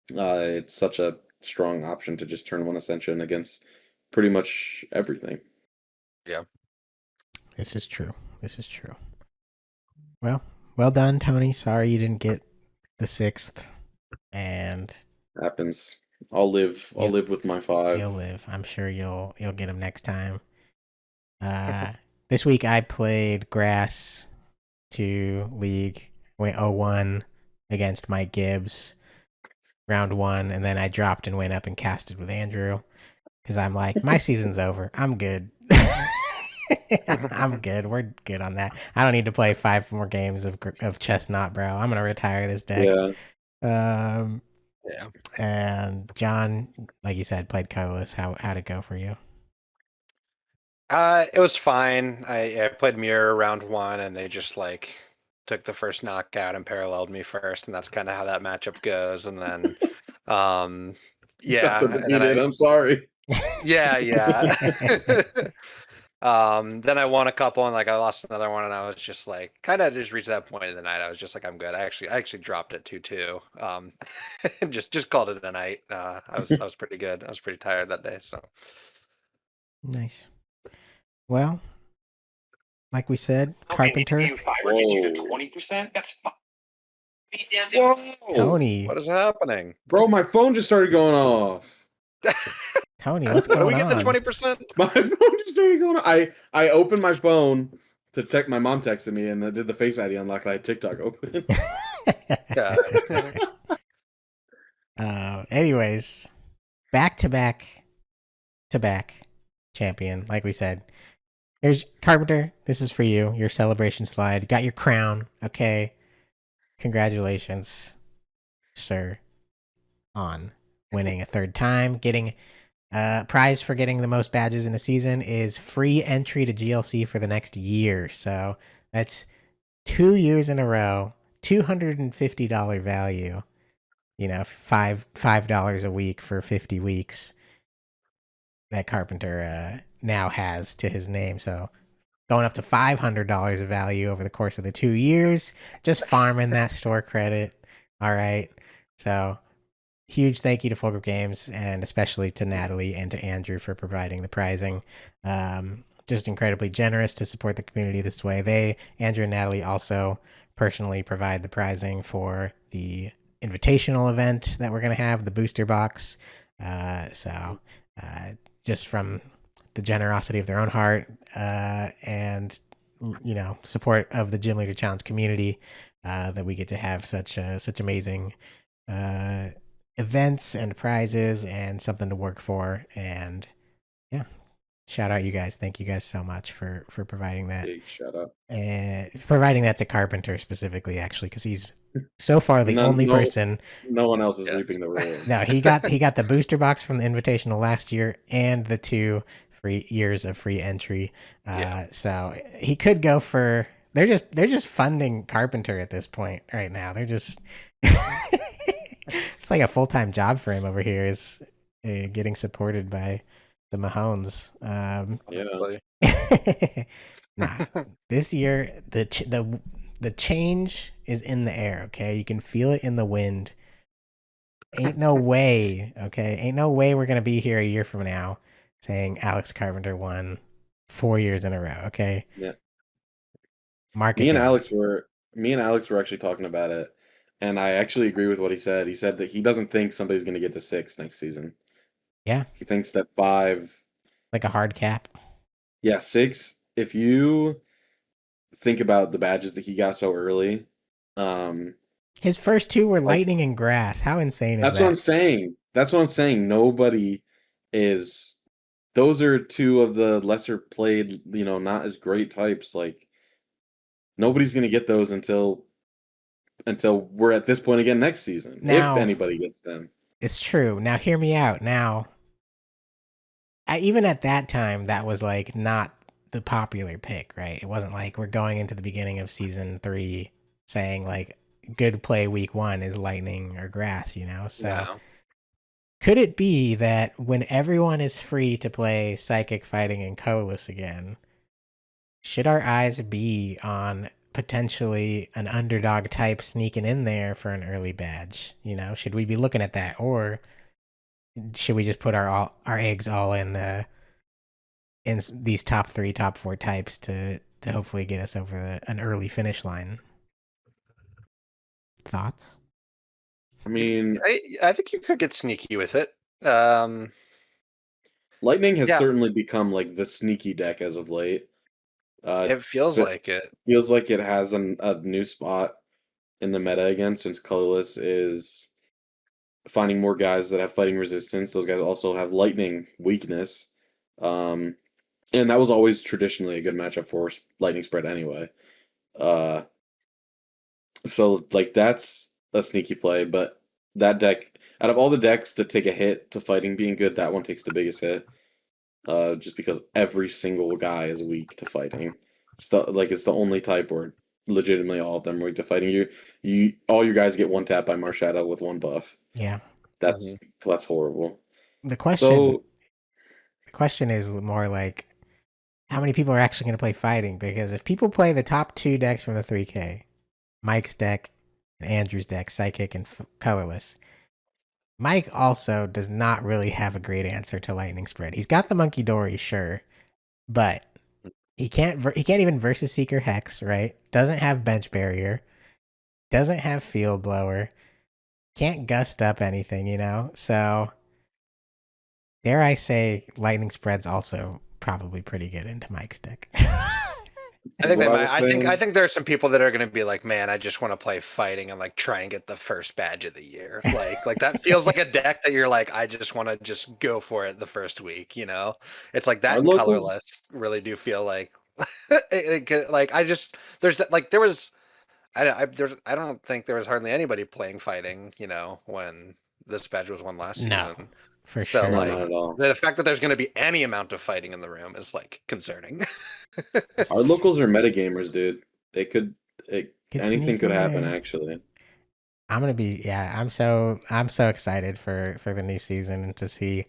it's such a strong option to just turn 1 Ascension against pretty much everything. Yeah. This is true. Well done, Tony. Sorry you didn't get the 6th. And happens. I'll live with my 5. You'll live. I'm sure you'll get them next time. This week I played Grass 2 League. Went 0-1 against Mike Gibbs. Round 1, and then I dropped and went up and casted with Andrew because I'm like, my season's over. I'm good. I'm good. We're good on that. I don't need to play 5 more games of Chestnut, bro. I'm gonna retire this deck. Yeah. Yeah. And John, like you said, played colorless. How'd it go for you? It was fine. I played Mirror round 1, and they just like took the first knockout and paralleled me first, and that's kind of how that matchup goes. And then, yeah, I'm sorry. Yeah. Then I won a couple, and like I lost another one, and I was just like, kind of just reached that point in the night. I was just like, I'm good. I actually dropped it 2-2. Just called it a night. I was pretty good. I was pretty tired that day. So nice. Well, like we said, Carpenter. If I reduce you to 20%, that's Tony. What is happening, bro? My phone just started going off. Tony, what's going on? Are we getting the 20%? My phone just started going off. I opened my phone to check. My mom texted me and I did the Face ID unlock. I had TikTok open. Anyways, back to back champion. Like we said, here's Carpenter. This is for you. Your celebration slide. Got your crown. Okay. Congratulations, sir, on winning a 3rd time. Getting prize for getting the most badges in a season is free entry to GLC for the next year. So that's 2 years in a row, $250 value. $5 a week for 50 weeks that Carpenter now has to his name. So going up to $500 of value over the course of the 2 years, just farming that store credit. All right. So huge thank you to Full Grip Games, and especially to Natalie and to Andrew for providing the prizing. Just incredibly generous to support the community this way. Andrew and Natalie also personally provide the prizing for the invitational event that we're going to have, the booster box. So just from the generosity of their own heart and support of the Gym Leader Challenge community, that we get to have such amazing events and prizes and something to work for. And yeah, shout out you guys. Thank you guys so much for providing that. Big shout out. And providing that to Carpenter specifically, actually, because he's so far the only person. No one else is reaping the rewards. No, he got the booster box from the Invitational last year and the 2 free years of free entry. Yeah. So he could go for. They're just funding Carpenter at this point right now. They're just. It's like a full-time job for him over here. Is getting supported by the Mahones. Yeah. Nah, this year the change is in the air. Okay, you can feel it in the wind. Ain't no way. Okay, ain't no way we're gonna be here a year from now saying Alex Carpenter won 4 years in a row. Okay. Yeah. Mark it Me and down. Alex were actually talking about it, and I actually agree with what he said. He said that he doesn't think somebody's going to get to 6 next season. Yeah, He thinks that 5, like a hard cap. yeah, 6. If you think about the badges that he got so early, His first 2 were like, lightning and grass. How insane is that's that? what I'm saying. That's what I'm saying. Nobody is. Those are 2 of the lesser played, not as great types. Like nobody's going to get those until we're at this point again next season. Now- if anybody gets them. It's true. Now hear me out. Now, even at that time, that was like not the popular pick, right? It wasn't like we're going into the beginning of season 3 saying like good play week 1 is lightning or grass, So No. could it be that when everyone is free to play psychic, fighting, and colorless again, should our eyes be on potentially an underdog type sneaking in there for an early badge? Should we be looking at that, or should we just put our eggs all in these top 3, top 4 types to hopefully get us over an early finish line? Thoughts? I mean, I think you could get sneaky with it. Lightning has Yeah. certainly become like the sneaky deck as of late. It feels like it. Feels like it has a new spot in the meta again, since colorless is finding more guys that have fighting resistance. Those guys also have lightning weakness, and that was always traditionally a good matchup for lightning spread anyway. So like that's a sneaky play, but that deck, out of all the decks that take a hit to fighting being good, that one takes the biggest hit. Just because every single guy is weak to fighting. It's the only type where legitimately all of them are weak to fighting. You all your guys get 1 tap by Marshadow with 1 buff. Yeah. That's horrible. The question is more like, how many people are actually going to play fighting? Because if people play the top 2 decks from the 3K, Mike's deck and Andrew's deck, Psychic and Colorless, Mike also does not really have a great answer to lightning spread. He's got the Monkey Dory, sure, but he can't even versus Seeker Hex, right? Doesn't have bench barrier, doesn't have field blower, can't gust up anything, So dare I say, lightning spread's also probably pretty good into Mike's deck. I think they What I might. was I think saying- there's some people that are going to be like, man, I just want to play fighting and like try and get the first badge of the year. Like that feels like a deck that you're like, I just want to just go for it the first week. It's like that Our and locals- colorless really do feel like, like I just there's like there was, I don't think there was hardly anybody playing fighting. When this badge was won last No. season. For So, sure. No, like, not at all. The fact that there's going to be any amount of fighting in the room is like concerning. Our locals are metagamers, dude. They could anything sneak could in happen there. actually. I'm so excited for the new season and to see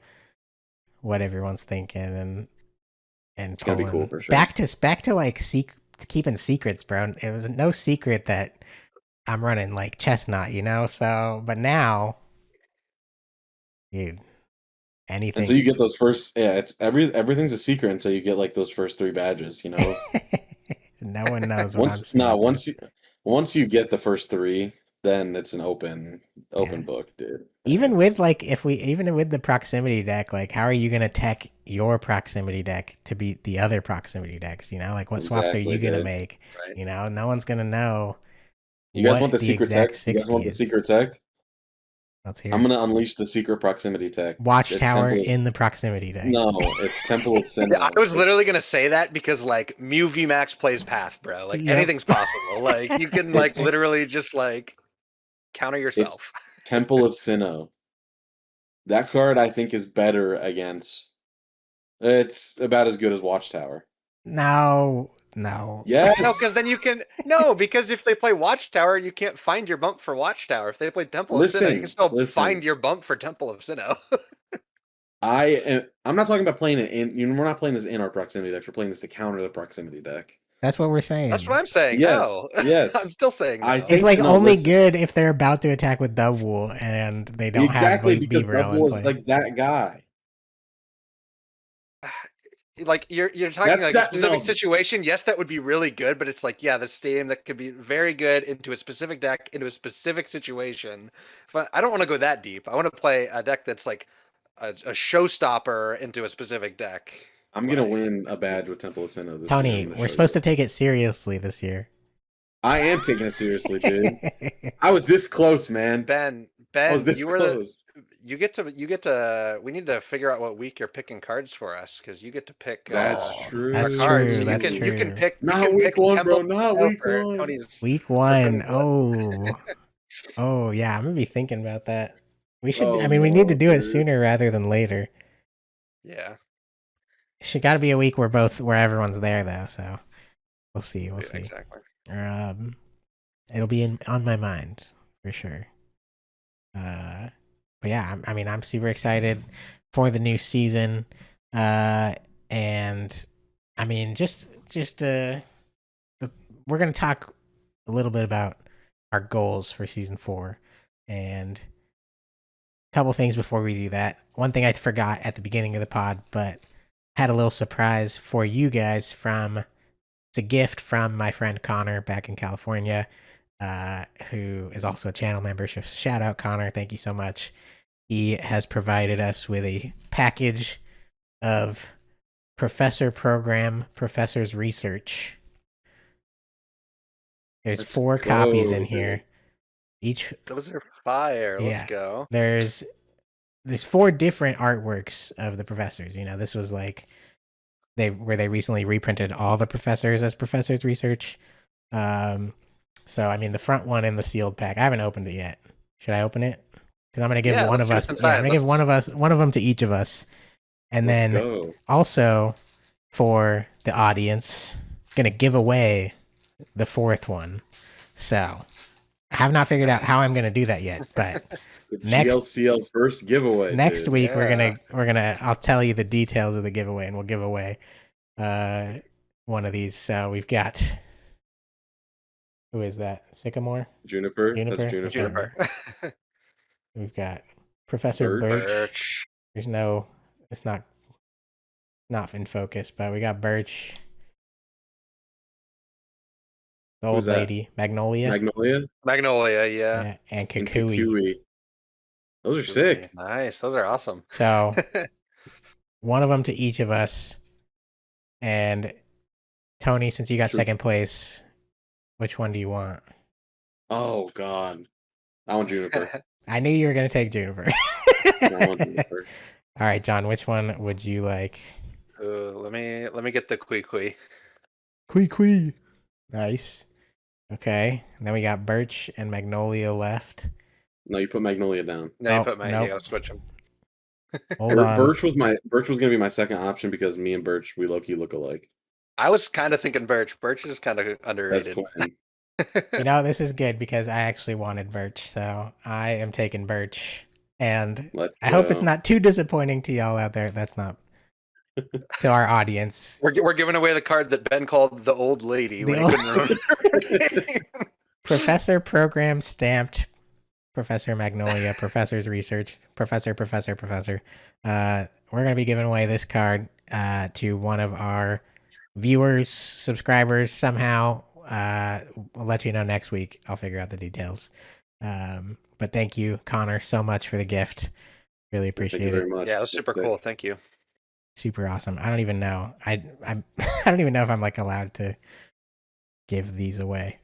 what everyone's thinking and It's gonna be cool pulling- for sure. Back to like keeping secrets, bro. It was no secret that I'm running like Chestnut, So, but now, dude, anything. Until you get those first, it's everything's a secret until you get like those first 3 badges. No one knows what Once you get the first 3, then it's an open Yeah. book, dude. Even with like even with the proximity deck, like how are you gonna tech your proximity deck to beat the other proximity decks? Like what swaps are Exactly, you gonna dude. make? Right. No one's gonna know. You guys what want the secret exact tech? You 60 guys want the is. secret tech? Let's hear. I'm gonna unleash the secret proximity tech. Watchtower Temple- in the proximity deck. No, it's Temple of Sin. I was literally gonna say that because like Mew VMAX plays Path, bro. Like Yep. anything's possible. Like you can like literally just like counter yourself. Temple of Sinnoh. That card I think is better against It's about as good as Watchtower. No. Yes. No, because then you can because if they play Watchtower, you can't find your bump for Watchtower. If they play Temple of Sinnoh, you can still find your bump for Temple of Sinnoh. I'm not talking about playing it in. We're not playing this in our proximity deck. We're playing this to counter the proximity deck. That's what we're saying. That's what I'm saying. Yes, No. yes. I'm still saying no. I It's think- like no, only listen. good if they're about to attack with Dubwool and they don't exactly have Blade because Beaver in Double is play. like that guy. Like you're talking That's like that- a specific no. situation. Yes, that would be really good, but it's like, yeah, the stadium that could be very good into a specific deck, into a specific situation. But I don't want to go that deep. I want to play a deck that's like a showstopper into a specific deck. I'm gonna win a badge with Temple of Sinnoh this Tony, year. we're supposed to take it seriously this year. I am taking it seriously, dude. I was this close, man. Ben, I was this you were close. you get to. We need to figure out what week you're picking cards for us because you get to pick. That's true. That's cards. true, So that's you can true. pick. You Not can week pick one, Temple bro. Not of week for one. Tony's- Week one. Oh yeah, I'm gonna be thinking about that. We should. Oh, I mean, we need to no, do it dude. sooner rather than later. Yeah. Should got to be a week where everyone's there though. So we'll see. We'll see. Exactly. It'll be on my mind for sure. But yeah, I'm super excited for the new season. And I mean, we're gonna talk a little bit about our goals for season 4, and a couple things before we do that. One thing I forgot at the beginning of the pod, but had a little surprise for you guys it's a gift from my friend Connor back in California, who is also a channel member. So shout out Connor. Thank you so much. He has provided us with a package of Professor Program Professor's Research. There's Let's 4 copies in go, here. Each Those are fire. Yeah. Let's go. there's 4 different artworks of the professors. You know, this was like they recently reprinted all the professors as Professor's Research. So I mean, the front one in the sealed pack. I haven't opened it yet. Should I open it? Because I'm gonna give Yeah, one let's of see us. what's Yeah, I'm inside. gonna give one of them to each of us, and Let's then go. also for the audience, gonna give away the 4th one. So I have not figured out how I'm gonna do that yet, but The next- GLCL first giveaway. next dude. week Yeah. we're gonna I'll tell you the details of the giveaway, and we'll give away one of these. So we've got, who is that? Sycamore? Juniper. Juniper? That's Juniper. Juniper. We've got Professor Birch. Birch. Birch. There's no, it's not in focus, but we got Birch. The old Who's that? lady, Magnolia, Magnolia Magnolia, yeah. yeah, and and Kukui. Kukui. Those are sick. Nice. Those are awesome. So one of them to each of us. And Tony, since you got True. second place, which one do you want? Oh God, I want Juniper. I knew you were going to take Juniper. I want Juniper. All right, John, which one would you like? Let me get the Kui. Kui. Nice. Okay. And then we got Birch and Magnolia left. No, you put Magnolia down. No, you Oh, put my. nope. You gotta switch them. Hold on. Birch was gonna be my second option because me and Birch we low key look alike. I was kind of thinking Birch. Birch is kind of That's underrated. twin. You know, this is good because I actually wanted Birch, so I am taking Birch. And Let's I hope it's go. not too disappointing to y'all out there. That's not to our audience. We're giving away the card that Ben called the old lady when The he old- couldn't remember. Professor Program stamped Professor Magnolia, Professor's Research, Professor. We're going to be giving away this card to one of our viewers, subscribers somehow. We'll let you know next week. I'll figure out the details. But thank you, Connor, so much for the gift. Really Thank you appreciate very it. much. Yeah, it was That's super sick. cool. Thank you. Super awesome. I don't even know. I don't even know if I'm like allowed to give these away.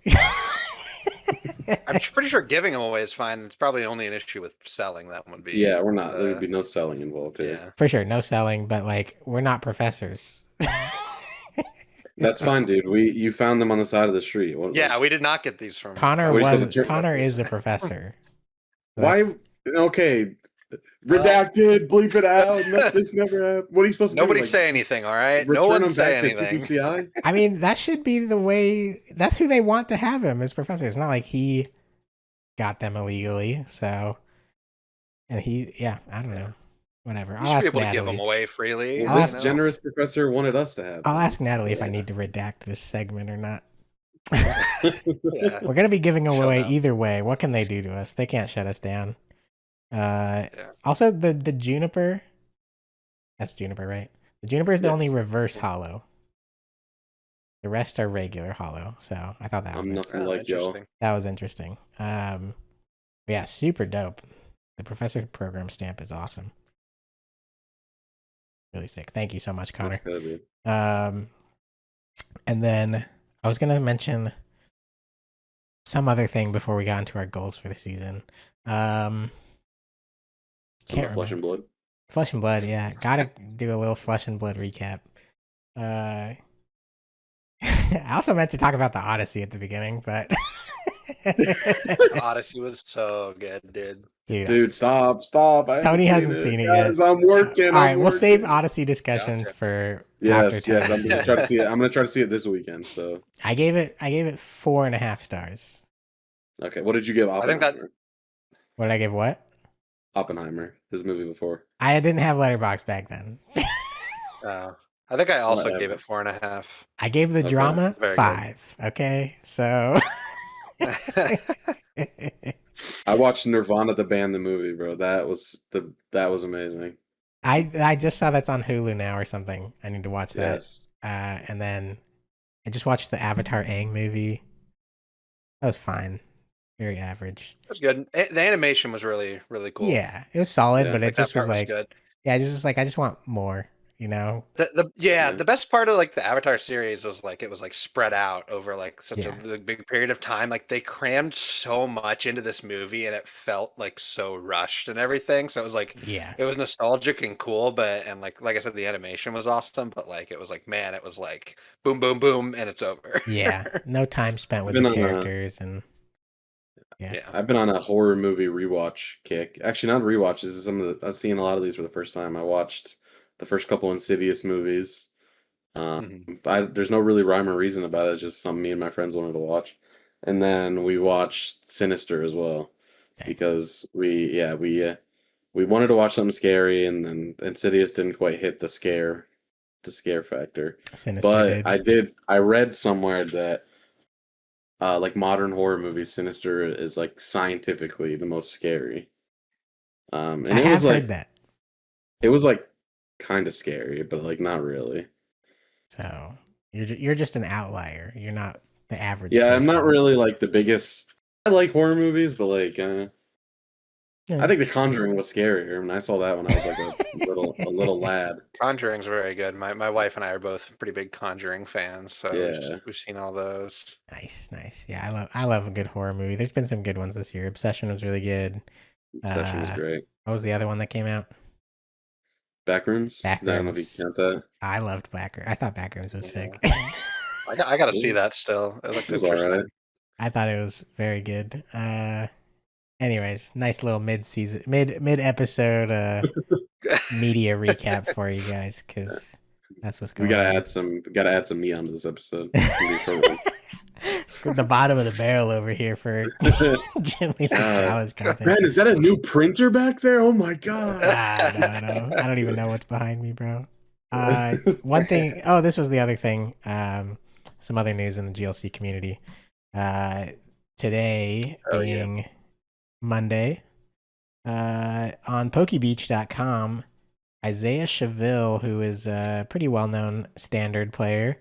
I'm pretty sure giving them away is fine. It's probably only an issue with selling. That would be. Yeah, we're not. There would be no selling involved here. Yeah. For sure, no selling, but like we're not professors. That's fine, dude. You found them on the side of the street. What, Yeah, we did not get these from Connor Are we supposed was to turn- Connor is a professor. Why? That's- Okay, Redacted, bleep it out. No, this never happened. What are you supposed to Nobody do? Like, say anything, all right? return No one him say back to anything. TBCI? I mean, that should be the way. That's who they want to have him as professor. It's not like he got them illegally. So, and I don't know. Whatever. You I'll should be ask able to give them Natalie. away freely. Well, I'll this ask- generous professor wanted us to have. I'll him. ask Natalie if I Yeah. need to redact this segment or not. Yeah. We're gonna be giving Shut away up. either way. What can they do to us? They can't shut us down. Also the Juniper. That's Juniper, right? The Juniper is the Yes. only reverse hollow. The rest are regular hollow. So I thought that was I'm nothing Oh, like y'all. interesting. that was interesting. Yeah, super dope. The professor program stamp is awesome. Really sick. Thank you so much, Connor. That's good, dude. And then I was gonna mention some other thing before we got into our goals for the season. Some Can't Flesh remember. and Blood. Flesh and Blood, yeah. Gotta do a little Flesh and Blood recap. I also meant to talk about the Odyssey at the beginning, but Odyssey was so good, dude. Dude, stop. I Tony haven't hasn't seen it yet. Guys, I'm working. All right, I'm we'll save working. Odyssey discussion Gotcha. for Yes, after yes. Tony I'm gonna try to see it. I'm gonna try to see it this weekend. So I gave it 4.5 stars. okay, what did you give I think Oppenheimer? that- What did I give? What? Oppenheimer, his movie before. I didn't have Letterboxd back then. I think I also Whatever. gave it 4.5. I gave the Okay, drama very good. 5. Okay, so I watched Nirvana the band, the movie, bro. That was amazing. I just saw that's on Hulu now or something. I need to watch that. Yes. And then I just watched the Avatar Aang movie. That was fine. Very average. It was good. The animation was really, really cool. Yeah, it was solid, Yeah, but Like, it just that was part like, good. yeah, it just like I just want more, you know? Yeah. The best part of like the Avatar series was like it was like spread out over like such Yeah. a big period of time. Like they crammed so much into this movie and it felt like so rushed and everything. So it was like Yeah. it was nostalgic and cool, but and like I said, the animation was awesome, but like it was like, man, it was like boom, boom, boom, and it's over. Yeah. No time spent with Been the on a- characters and yeah. Yeah. I've been on a horror movie rewatch kick. Actually, not rewatches. I've seen a lot of these for the first time. I watched the first couple Insidious movies. There's no really rhyme or reason about it. It's just something me and my friends wanted to watch. And then we watched Sinister as well Dang. because we wanted to watch something scary, and then Insidious didn't quite hit the scare factor. Sinister But did. I read somewhere that like modern horror movies, Sinister is like scientifically the most scary. And I it have was like heard that. it was like kind of scary, but like not really. So you're just an outlier. You're not the average. Yeah, I'm not person. really like the biggest. I like horror movies, but like Yeah. I think The Conjuring was scarier when I saw that when I was like a little lad. Conjuring's very good. My wife and I are both pretty big Conjuring fans, so Yeah. we've seen all those. Nice. Yeah, I love a good horror movie. There's been some good ones this year. Obsession was really good. Obsession was great. What was the other one that came out? Backrooms. I don't know if you Backrooms. count that. I loved Backrooms. I thought Backrooms was sick. I gotta see that still. It looked It was interesting. alright. I thought it was very good. Anyways, nice little mid episode media recap for you guys because that's what's We going gotta on. add some meat onto this episode. It's gonna be a short one. Screw the bottom of the barrel over here for Jim Lee's challenge content. Man, is that a new printer back there? Oh my god! No. I don't even know what's behind me, bro. One thing. Oh, this was the other thing. Some other news in the GLC community. Today being Monday, on PokeBeach.com, Isaiah Cheville, who is a pretty well-known standard player,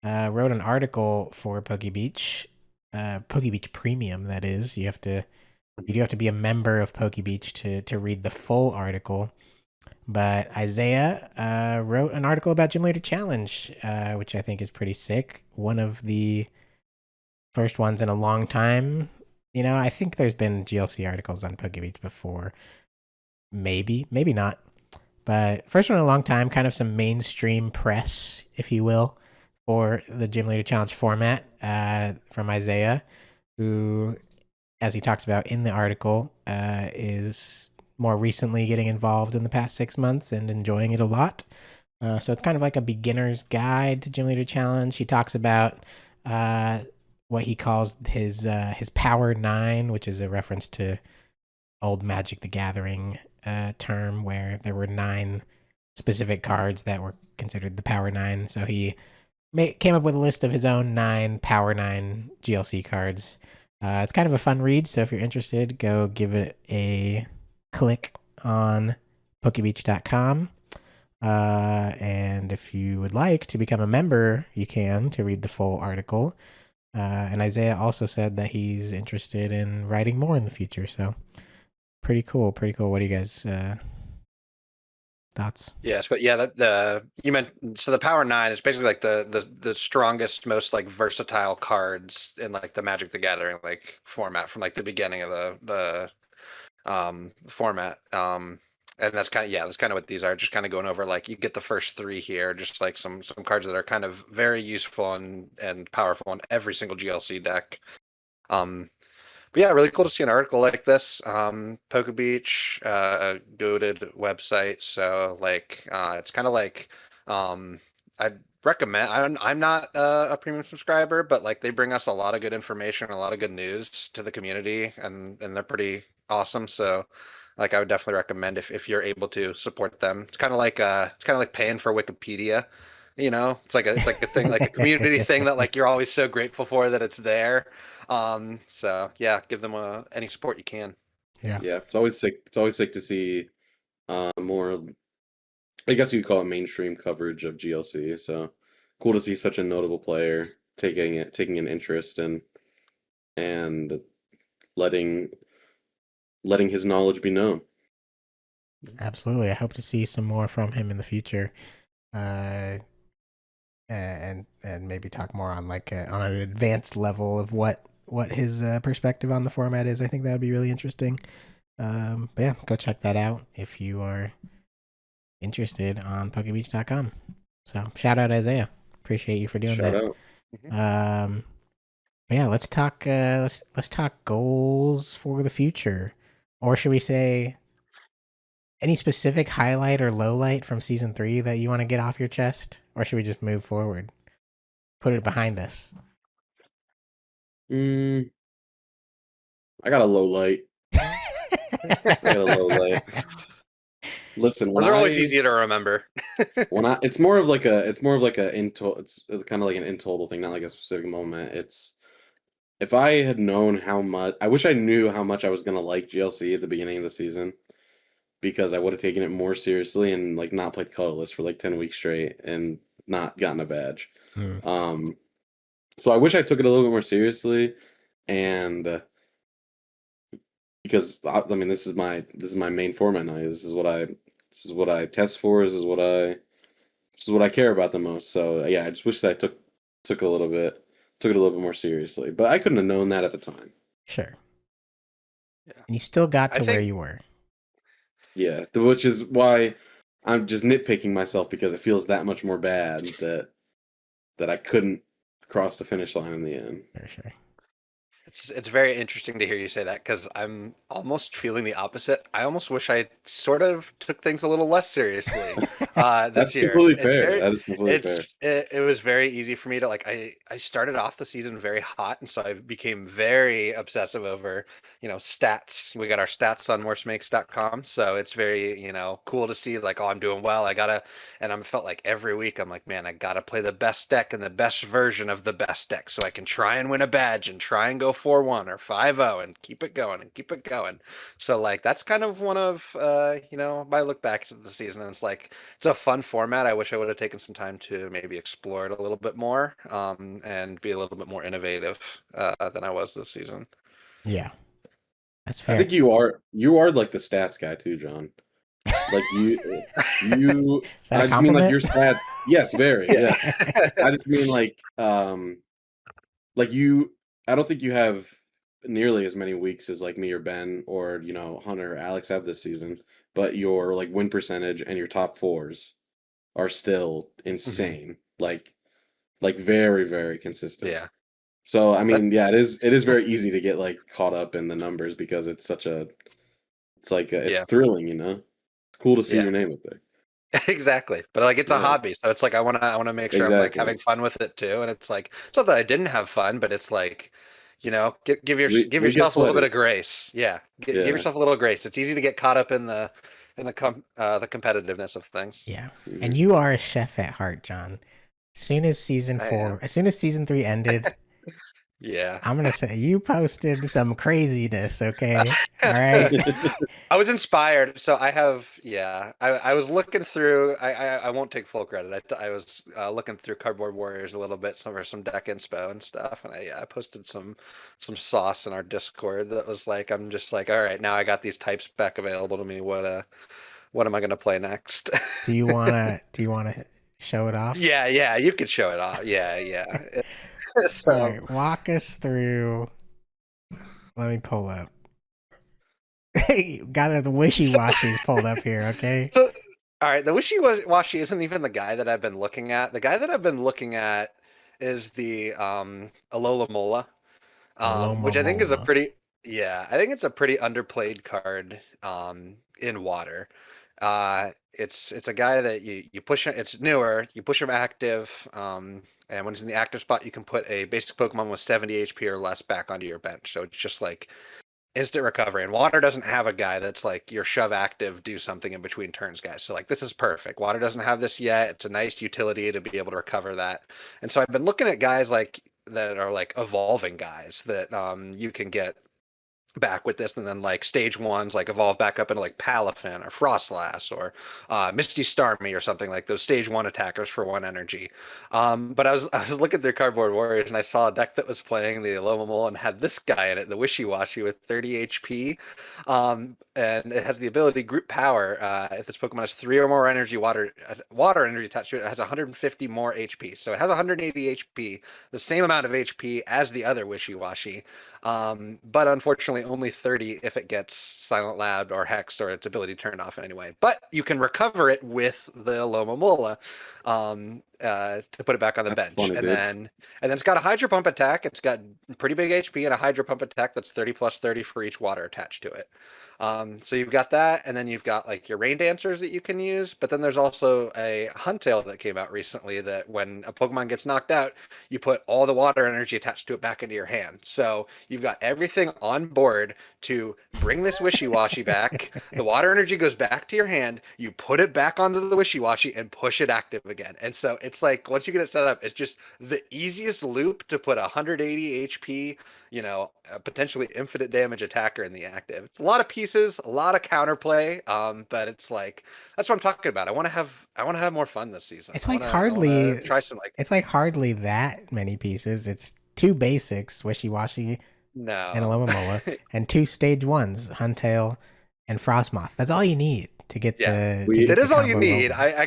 wrote an article for PokeBeach, PokeBeach Premium. That is, you do have to be a member of PokeBeach to read the full article. But Isaiah wrote an article about Gym Leader Challenge, which I think is pretty sick. One of the first ones in a long time. You know, I think there's been GLC articles on PokeBeach before. Maybe not. But first one in a long time, kind of some mainstream press, if you will, for the Gym Leader Challenge format from Isaiah, who, as he talks about in the article, is more recently getting involved in the past 6 months and enjoying it a lot. So it's kind of like a beginner's guide to Gym Leader Challenge. He talks about what he calls his Power 9, which is a reference to old Magic the Gathering term where there were 9 specific cards that were considered the Power 9. So he came up with a list of his own 9 Power 9 GLC cards. It's kind of a fun read, so if you're interested, go give it a click on pokebeach.com. And if you would like to become a member, you can to read the full article. And Isaiah also said that he's interested in writing more in the future, so pretty cool. What do you guys thoughts? Yes, but yeah, you meant so the Power 9 is basically like the strongest, most like versatile cards in like the Magic the Gathering like format from like the beginning of the format. And that's kind of what these are. Just kind of going over like you get the first 3 here, just like some cards that are kind of very useful and powerful in every single GLC deck. But yeah, really cool to see an article like this. PokeBeach, a goated website. So like, it's kind of like, I'd recommend. I'm not a premium subscriber, but like they bring us a lot of good information, a lot of good news to the community, and they're pretty awesome. So like, I would definitely recommend if you're able to support them. It's kind of like paying for Wikipedia. You know, it's like a thing, like a community thing that like you're always so grateful for that it's there. So yeah, give them any support you can. Yeah. It's always sick. It's always sick to see more. I guess you'd call it mainstream coverage of GLC. So cool to see such a notable player taking an interest and letting his knowledge be known. Absolutely. I hope to see some more from him in the future. And maybe talk more on like on an advanced level of what his perspective on the format is. I think that would be really interesting. But yeah, go check that out if you are interested on pokebeach.com. So shout out Isaiah. Appreciate you for doing Shout that. out. But yeah, let's talk let's talk goals for the future. Or should we say any specific highlight or low light from season 3 that you want to get off your chest? Or should we just move forward? Put it behind us. I got a low light. Listen, those are always easy to remember. It's more of like a it's kind of like an in total thing, not like a specific moment. It's if I had known how much, I wish I knew how much I was gonna like GLC at the beginning of the season, because I would have taken it more seriously and like not played colorless for like 10 weeks straight and not gotten a badge. So I wish I took it a little bit more seriously, and because I mean this is my main format now. This is what I test for. This is what I care about the most. So yeah, I just wish that I took it a little bit more seriously. But I couldn't have known that at the time. Sure. Yeah. And you still got to where you were. Yeah, which is why I'm just nitpicking myself, because it feels that much more bad that I couldn't cross the finish line in the end. For sure. It's very interesting to hear you say that, because I'm almost feeling the opposite. I almost wish I sort of took things a little less seriously this year. Completely fair. That is completely fair. It was very easy for me to like. I started off the season very hot, and so I became very obsessive over stats. We got our stats on morsemakes.com, so it's very cool to see like, oh, I'm doing well. And I felt like every week I'm like, man, I gotta play the best deck and the best version of the best deck, so I can try and win a badge and try and go 4-1 or 5-0 and keep it going. So like that's kind of one of my look back at the season, and it's like it's a fun format. I wish I would have taken some time to maybe explore it a little bit more and be a little bit more innovative than I was this season. Yeah, that's fair. I think you are like the stats guy too, John. Like you I just mean like your stats. Yes, very. Yes. I just mean like you, I don't think you have nearly as many weeks as like me or Ben or Hunter or Alex have this season, but your like win percentage and your top 4s are still insane. Like very, very consistent. Yeah. So I mean, it is very easy to get like caught up in the numbers, because it's such a It's like it's Yeah. thrilling, you know. It's cool to see Yeah. your name up there. Exactly. But like it's a Yeah. hobby, so it's like I wanna make sure I'm like Exactly. having fun with it too. And it's like it's not that I didn't have fun, but it's like, give We get yourself a little bit sweaty. of grace. Yeah. Give Yeah. yourself a little grace. It's easy to get caught up in the competitiveness of things. Yeah. Mhm. And you are a chef at heart, John. As soon as season 3 ended, Yeah. I'm gonna say you posted some craziness, okay? All right. I was inspired. So I was looking through. I won't take full credit. I was looking through Cardboard Warriors a little bit, some deck inspo and stuff, and I posted some sauce in our Discord that was like, I'm just like, all right, now I got these types back available to me. What am I gonna play next? do you wanna show it off? Yeah, you could show it off. Yeah. All So right, walk us through. Let me pull up. Got the wishy-washies pulled up here, okay? So, all right, the wishy-washy isn't even the guy that I've been looking at. The guy that I've been looking at is the Alola Mola, which I think is a Alomomola. I think it's a pretty underplayed card in Water. It's a guy that you push. It's newer. You push him active, and when he's in the active spot, you can put a basic Pokemon with 70 HP or less back onto your bench. So it's just like instant recovery. And Water doesn't have a guy that's like your shove active, do something in between turns guys. So like this is perfect. Water doesn't have this yet. It's a nice utility to be able to recover that. And so I've been looking at guys like that are like evolving guys that you can get back with this, and then like stage ones like evolve back up into like Palafin or Frostlass or Misty Starmie or something, like those stage 1 attackers for 1 energy. But I was looking through Cardboard Warriors and I saw a deck that was playing the Alomomola and had this guy in it, the Wishy-Washy with 30 HP. And it has the ability Group Power. If this Pokemon has 3 or more energy water energy attached to it, it has 150 more HP. So it has 180 HP, the same amount of HP as the other Wishy-Washy. But unfortunately only 30 if it gets Silent Lab or Hexed or its ability turned off in any way. But you can recover it with the Alomomola to put it back on the That's bench. funny, and dude. then it's got a Hydro Pump attack. It's got pretty big HP and a Hydro Pump attack that's 30 plus 30 for each water attached to it. So you've got that, and then you've got like your Rain Dancers that you can use, but then there's also a Huntail that came out recently that when a Pokemon gets knocked out, you put all the water energy attached to it back into your hand. So you've got everything on board to bring this Wishy-Washy back. The water energy goes back to your hand, you put it back onto the Wishy-Washy and push it active again. And so it's like once you get it set up, it's just the easiest loop to put a 180 HP, a potentially infinite damage attacker in the active. It's a lot of pieces, a lot of counterplay, but it's like that's what I'm talking about. I want to have more fun this season. It's I like wanna hardly try some like it's like hardly that many pieces. It's 2 basics, Wishy-Washy and no. Alomomola, and 2 stage 1s, Huntail and Frostmoth. That's all you need to get We- to get It the is all you combo need. rolling. I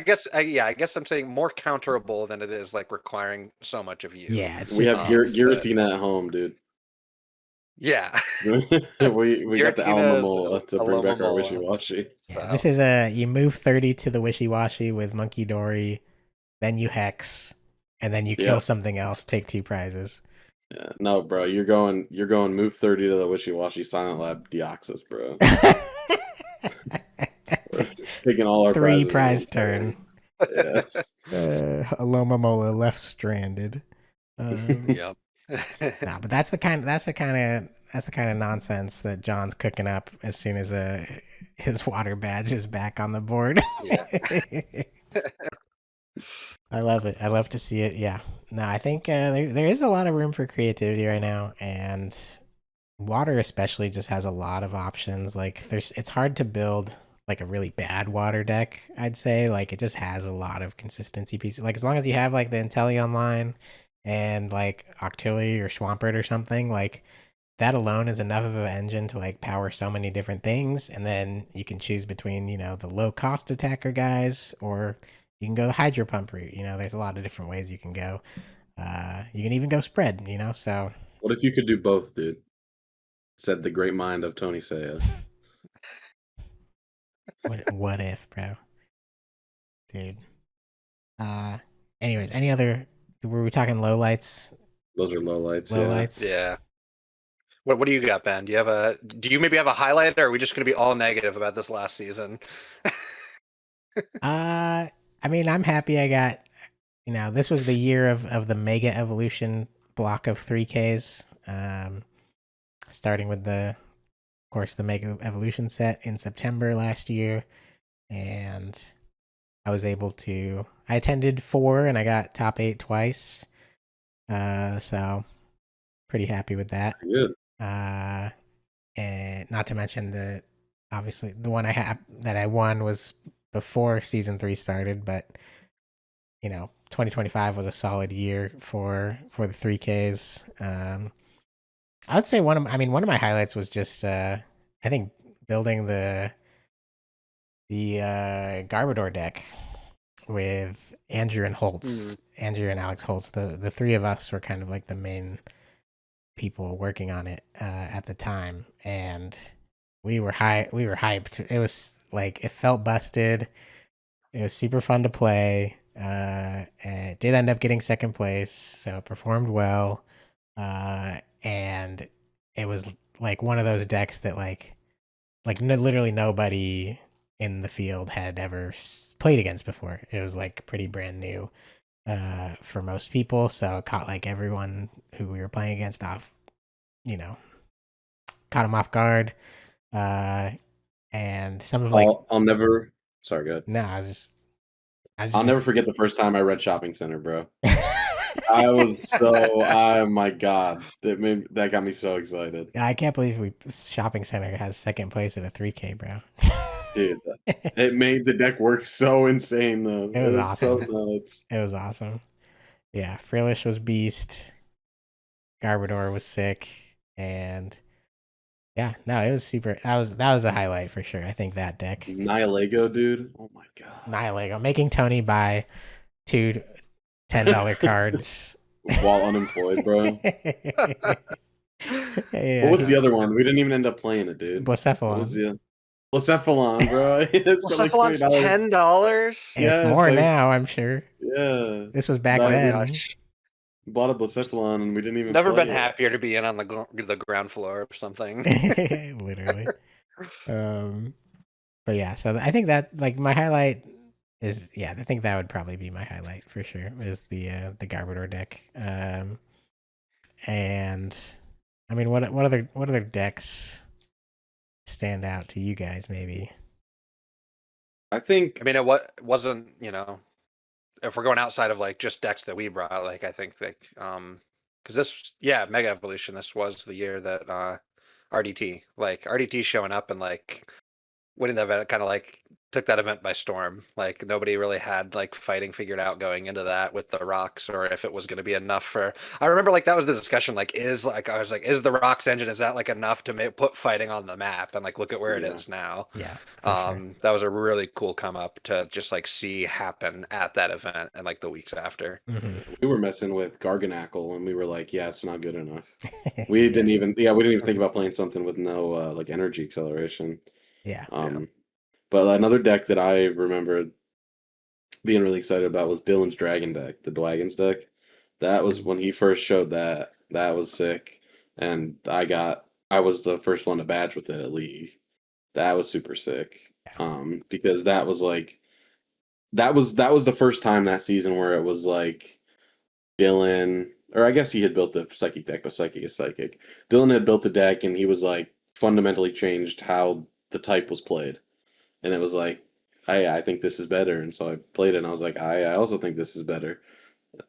guess I'm saying more counterable than it is like requiring so much of you. Yeah, it's We just have Giratina Giratina at home, dude. Yeah. we got the Giratina is Alomomola to bring back our Alomomola. Wishy-Washy. yeah, So, this is you move 30 to the Wishy-Washy with Monkey Dory, then you hex, and then you kill Yeah. something else, take 2 prizes. Yeah, no, bro, you're going move 30 to the Wishy-Washy Silent Lab Deoxys, bro. We're taking all our 3 prizes prize in one turn. Yes. Alomomola left stranded. yep. Nah, but that's the kind of nonsense that John's cooking up as soon as his water badge is back on the board. Yeah. I love it. I love to see it. Yeah. No, I think there is a lot of room for creativity right now, and water especially just has a lot of options. Like it's hard to build like a really bad water deck, I'd say. Like it just has a lot of consistency pieces. Like as long as you have like the Inteleon line and like Octillery or Swampert or something, like that alone is enough of an engine to like power so many different things. And then you can choose between, the low cost attacker guys, or you can go the Hydro Pump route. There's a lot of different ways you can go. You can even go spread, so. What if you could do both, dude? Said the great mind of Tony Saya. What if, bro? Dude. Anyways, any other, were we talking lowlights? Those are lowlights. Lowlights? Yeah. What do you got, Ben? Do you maybe have a highlight, or are we just going to be all negative about this last season? I mean, I'm happy I got, this was the year of the Mega Evolution block of 3Ks. Starting with of course, the Mega Evolution set in September last year. And I attended 4 and I got top 8 twice. So pretty happy with that. Good. And not to mention obviously the one that I won was before season 3 started, but 2025 was a solid year for the 3Ks. I would say one of my highlights was just I think building the Garbodor deck with Andrew and Holtz, Andrew and Alex Holtz. The three of us were kind of like the main people working on it at the time, and we were hyped. It was like, it felt busted. It was super fun to play. It did end up getting second place, so it performed well. And it was like one of those decks that literally nobody in the field had ever played against before. It was like pretty brand new for most people, so it caught like everyone who we were playing against off, caught them off guard. And some of I'll never. Sorry, go ahead. No, I'll never forget the first time I read Shopping Center, bro. I was oh my god, that got me so excited. I can't believe Shopping Center has second place at a 3K, bro. Dude, it made the deck work so insane though. It was awesome. So nuts. It was awesome. Yeah, Frillish was beast. Garbodor was sick, and yeah, no, it was super. That was a highlight for sure. I think that deck. Nihilego, dude. Oh my god. Nihilego, making Tony buy 2 $10 cards while unemployed, bro. Yeah, what was the other one? We didn't even end up playing it, dude. Blacephalon. Blacephalon, bro. Blacephalon's like $10. Yeah, it's more now, I'm sure. Yeah. This was back then. Gosh. Bought a Blacephalon and we didn't even. Never been happier to be in on the ground floor or something. Literally. But yeah, so I think that like my highlight is, I think that would probably be my highlight for sure, is the Garbodor deck. And I mean, what other decks stand out to you guys? Maybe. I mean, it wasn't, if we're going outside of like just decks that we brought, like I think that because Mega Evolution, this was the year that RDT showing up and like winning the event kind of like took that event by storm. Like nobody really had like fighting figured out going into that with the rocks, or if it was going to be enough for. I remember like that was the discussion. Like is the rocks engine, is that like enough to put fighting on the map? And like look at where it is now. Yeah. Sure. That was a really cool come up to just like see happen at that event and like the weeks after. Mm-hmm. We were messing with Garganackle and we were like, yeah, it's not good enough. We didn't even think about playing something with no like energy acceleration. Yeah. But another deck that I remember being really excited about was Dylan's Dragon deck, the Dwagons deck. That was when he first showed that. That was sick. And I was the first one to badge with it at League. That was super sick. Because that was the first time that season where it was like Dylan, or I guess he had built the Psychic deck, but Psychic is Psychic. Dylan had built the deck and he was like fundamentally changed how the type was played. And it was like, I think this is better. And so I played it and I was like, I also think this is better.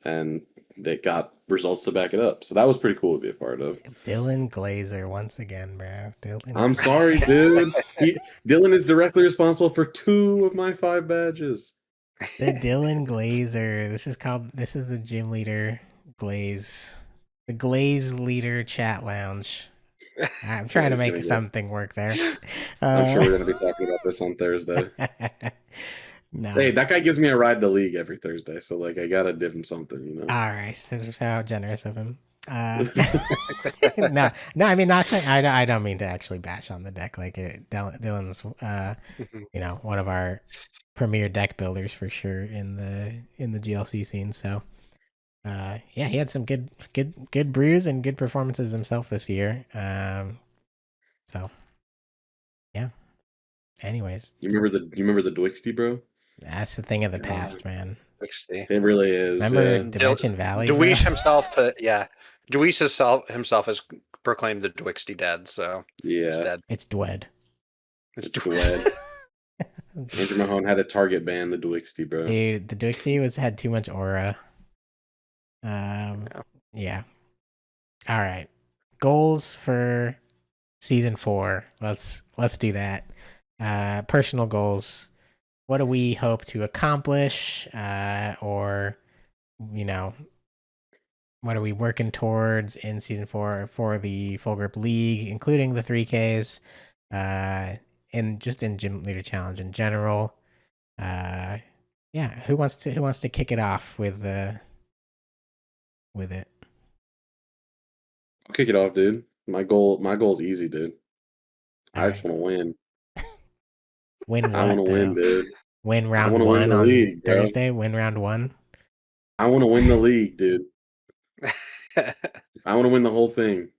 And it got results to back it up. So that was pretty cool to be a part of. Dylan Glazer once again, bro. I'm sorry, dude. Dylan is directly responsible for 2 of my 5 badges. The Dylan Glazer. This is the gym leader Glaze. The Glaze leader chat lounge. I'm trying to make something work there. I'm sure we're going to be talking about this on Thursday. No. Hey, that guy gives me a ride to League every Thursday, so like I gotta give him something, All right, so how generous of him. No, I mean, not saying I don't mean to actually bash on the deck. Like Dylan's, one of our premier deck builders for sure in the GLC scene. So Yeah, he had some good brews and good performances himself this year. So yeah. Anyways, You remember the Dwixty, bro? that's the thing of the God. past, man. 60. It really is. Remember yeah. Dimension Valley, bro? Dweesh himself, Dweesh himself has proclaimed the Dwixty dead, so it's Yeah, dead. It's Dwed. it's Dwed. Andrew Mahone had a target ban the Dwixty, bro. Dude, the Dwixty had too much aura. Yeah. Yeah. All right. Goals for season 4. Let's do that. Personal goals. What do we hope to accomplish? Or what are we working towards in season 4 for the full grip league, including the 3Ks, and just in Gym Leader Challenge in general? Yeah, who wants to kick it off with it? I'll kick it off, dude. My goal is easy, dude. I All just right. want to win. Win I what want to win, though? dude. Win I round wanna win 1 the on league, bro. Thursday. Win round 1. I want to win the league, dude. I want to win the whole thing.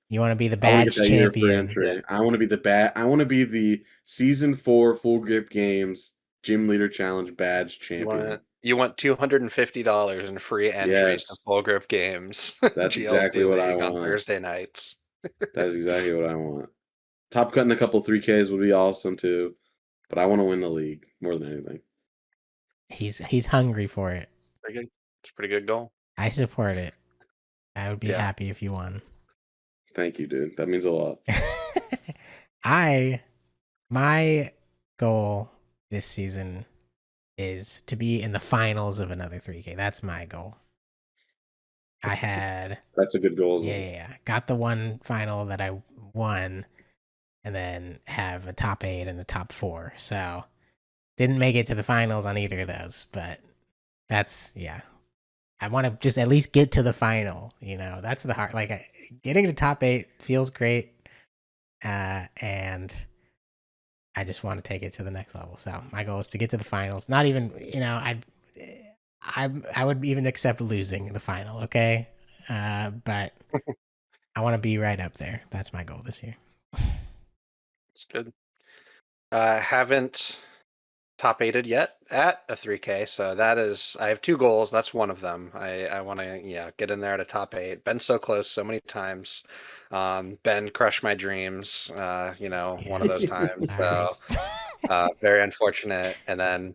You want to be the I want to badge get that year for champion. entry. I want to be the season 4 full grip games Gym Leader Challenge badge champion. You want $250 in free entries to Yes. full grip games. That's GLC exactly what I League on want. Thursday nights. That is exactly what I want. Top cutting a couple 3Ks would be awesome too, but I want to win the league more than anything. He's hungry for it. Pretty good. It's a pretty good goal. I support it. I would be Yeah. happy if you won. Thank you, dude. That means a lot. My goal this season is to be in the finals of another 3K. That's my goal. I had That's a good goal as well. yeah. Got the one final that I won, and then have a top 8 and a top 4. So didn't make it to the finals on either of those, but that's I want to just at least get to the final. That's the hard. Getting to top 8 feels great, and I just want to take it to the next level. So my goal is to get to the finals. Not even I would even accept losing the final. Okay, but I want to be right up there. That's my goal this year. It's good. Haven't top 8'd yet at a 3K, so that is I have 2 goals. That's one of them. I want to get in there at a top 8. Been so close so many times. Ben crushed my dreams. One of those times. So very unfortunate. And then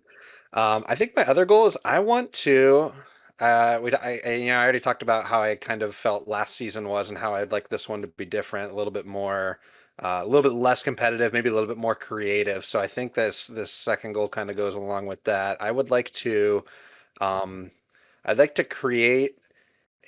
I think my other goal is I want to. I already talked about how I kind of felt last season was, and how I'd like this one to be different, a little bit more. A little bit less competitive, maybe a little bit more creative. So I think this second goal kind of goes along with that. I would like to, I'd like to create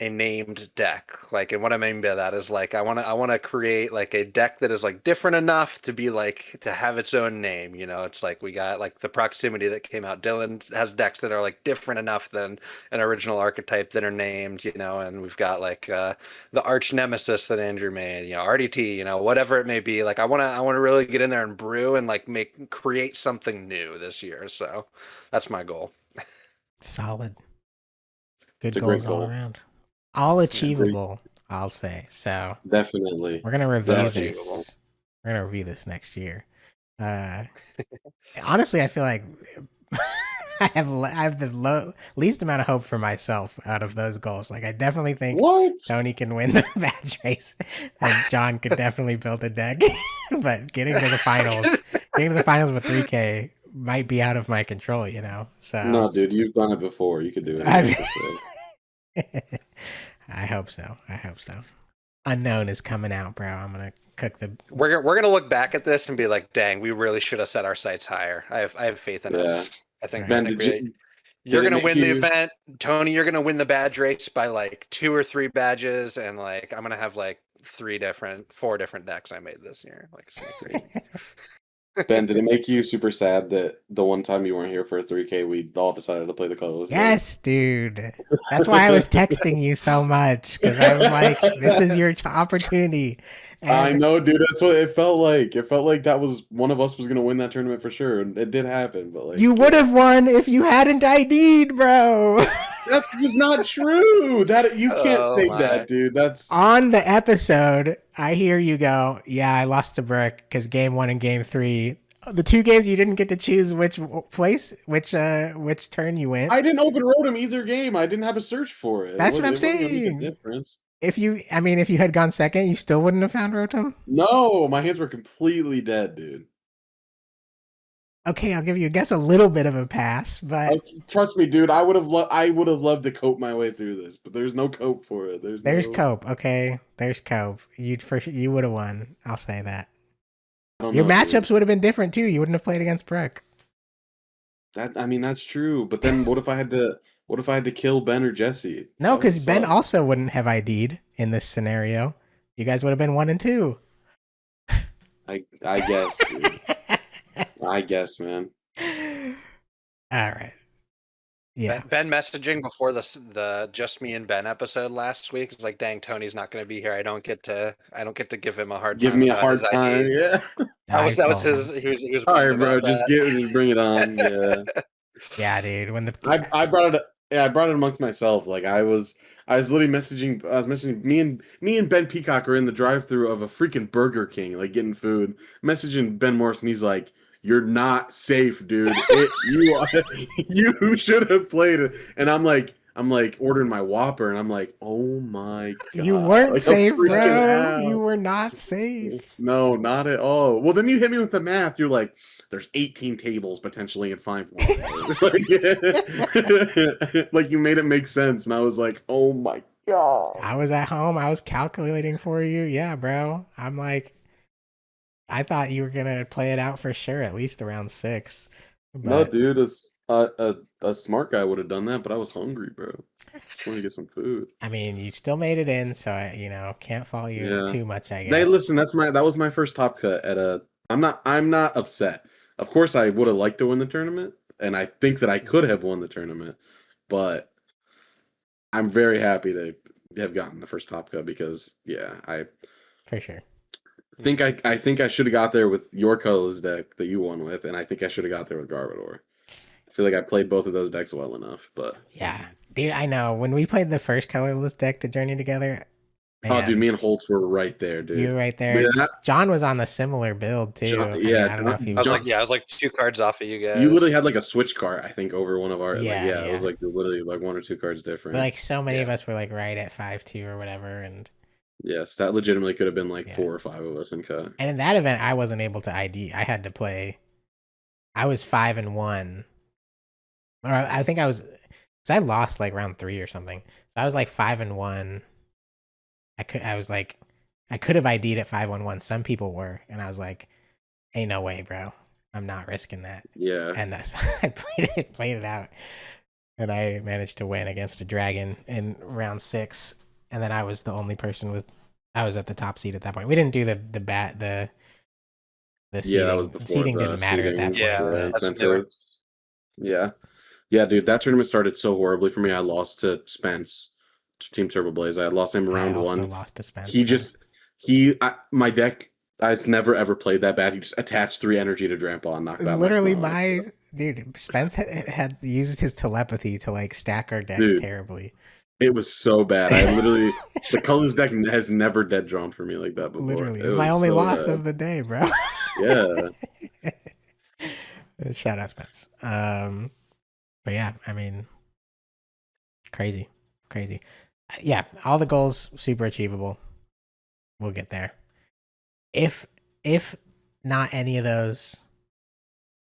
a named deck. And what I mean by that is I want to create a deck that is different enough to be to have its own name. It's we got the proximity that came out. Dylan has decks that are different enough than an original archetype that are named, and we've got the arch nemesis that Andrew made, RDT, whatever it may be. I want to really get in there and brew and create something new this year. So that's my goal. Solid. Good It's a great goals all goal. around. All achievable, I'll say. So Definitely. we're gonna review Definitely. this. We're gonna review this next year. Honestly, I feel like I have the least amount of hope for myself out of those goals. I definitely think What? Tony can win the badge race, and John could definitely build a deck. But getting to the finals with 3K might be out of my control. So No, dude, you've done it before. You could do it. I again mean- for sure. I hope so. Unknown is coming out, bro. I'm gonna cook the. We're gonna look back at this and be like, "Dang, we really should have set our sights higher." I have faith in Yeah. us. I think, right. Ben, I think did you're did it gonna make win the you- event. Tony, you're gonna win the badge race by 2 or 3 badges, and I'm gonna have 4 different decks I made this year. It's gonna be crazy. Ben, did it make you super sad that the one time you weren't here for a 3K, we all decided to play the colors? Yes, dude. That's why I was texting you so much, because I was like, "This is your opportunity." I And know, dude. That's what it felt like. It felt like that was one of us was gonna win that tournament for sure, and it did happen. But like, you would have won if you hadn't ID'd, bro. that's just not true. That you can't Oh say my. that, dude. That's On the episode, I hear you go, yeah, I lost to Brooke because game 1 and game 3, the 2 games you didn't get to choose which place, which turn you went. I didn't open road him either game. I didn't have a search for it. That's what I'm It wasn't gonna make a saying. difference. If you had gone second, you still wouldn't have found Rotom. No, my hands were completely dead, dude. Okay, I'll give you, I guess, a little bit of a pass, but Trust me, dude. I would have loved to cope my way through this, but there's no cope for it. there's no, cope. Okay, there's cope. You would have won. I'll say that. I don't Your know, dude. matchups would have been different too. You wouldn't have played against Brooke. That's true. But then what if I had to kill Ben or Jesse? No, That would because Ben suck. also wouldn't have ID'd in this scenario. You guys would have been 1 and 2. I guess, dude. I guess, man. All right. Yeah. Ben messaging before the Just Me and Ben episode last week. It's like, dang, Tony's not going to be here. I don't get to give him a hard Give time. me a about his his time. IDs. Yeah. That was I his. told him. He was. All right, bummed bro. about Just that. bring it on. Yeah. Yeah, dude. When the I brought it. Yeah, I brought it amongst myself. Like I was literally messaging. I was messaging me and Ben Peacock are in the drive-through of a freaking Burger King, like getting food. Messaging Ben Morrison. He's like, "You're not safe, dude. You should have played it." And I'm like ordering my Whopper, and I'm like, "Oh my god, you weren't Like, I'm safe, freaking bro. out. You were not safe. No, not at all. Well, then you hit me with the math. You're like, there's 18 tables potentially in 5 like you made it make sense, and I was like, oh my god. I was at home. I was calculating for you. Yeah, bro. I'm like, I thought you were gonna play it out for sure, at least around 6. No, But dude, a smart guy would have done that, but I was hungry, bro. Just want to get some food. I mean, you still made it in, so I can't fault you Yeah. too much. I guess. Hey, listen, that was my first top cut at a. I'm not upset. Of course, I would have liked to win the tournament, and I think that I could have won the tournament, but I'm very happy to have gotten the first top cut because I For sure. think I should have got there with your colors deck that you won with, and I think I should have got there with Garbodor. I feel like I played both of those decks well enough, but Yeah, dude. I know when we played the first colorless deck to Journey together. oh, dude, man, me and Holtz were right there, dude. you were right there. Yeah, John was on the similar build too. John- I mean, yeah, I don't know if he I was. was like 2 cards off of you guys. you literally had like a switch card, I think, over one of our. Yeah, It was like literally like 1 or 2 cards different. But like so many of Yeah. us were like right at 5-2 or whatever, and Yes, that legitimately could have been like Yeah. 4 or 5 of us in cut. and in that event I wasn't able to ID. I had to play. I was 5-1, or I think I was, because I lost like round 3 or something. So I was like 5-1. I could have ID'd at 5-1. Some people were, and I was like, ain't no way, bro. I'm not risking that. Yeah. And that's I played it out, and I managed to win against a dragon in round 6. And then I was the only person I was at the top seed at that point. We didn't do the seeding. Yeah, that was before seeding the didn't matter at that seeding, Yeah, point. the But that's incentives. Yeah. Yeah, dude, that tournament started so horribly for me. I lost to Spence, to Team Turbo Blaze. I had lost him I round also 1. lost to Spence. My deck, I've never ever played that bad. He just attached 3 energy to Drampa and knocked It's out literally my dude. Spence had used his telepathy to like stack our decks Dude. terribly. It was so bad. I literally the colors deck has never dead drawn for me like that before. Literally, it was my only so loss bad. of the day, bro. Yeah. Shout out Spence. But yeah, I mean, crazy. Yeah, all the goals super achievable. We'll get there. If not any of those,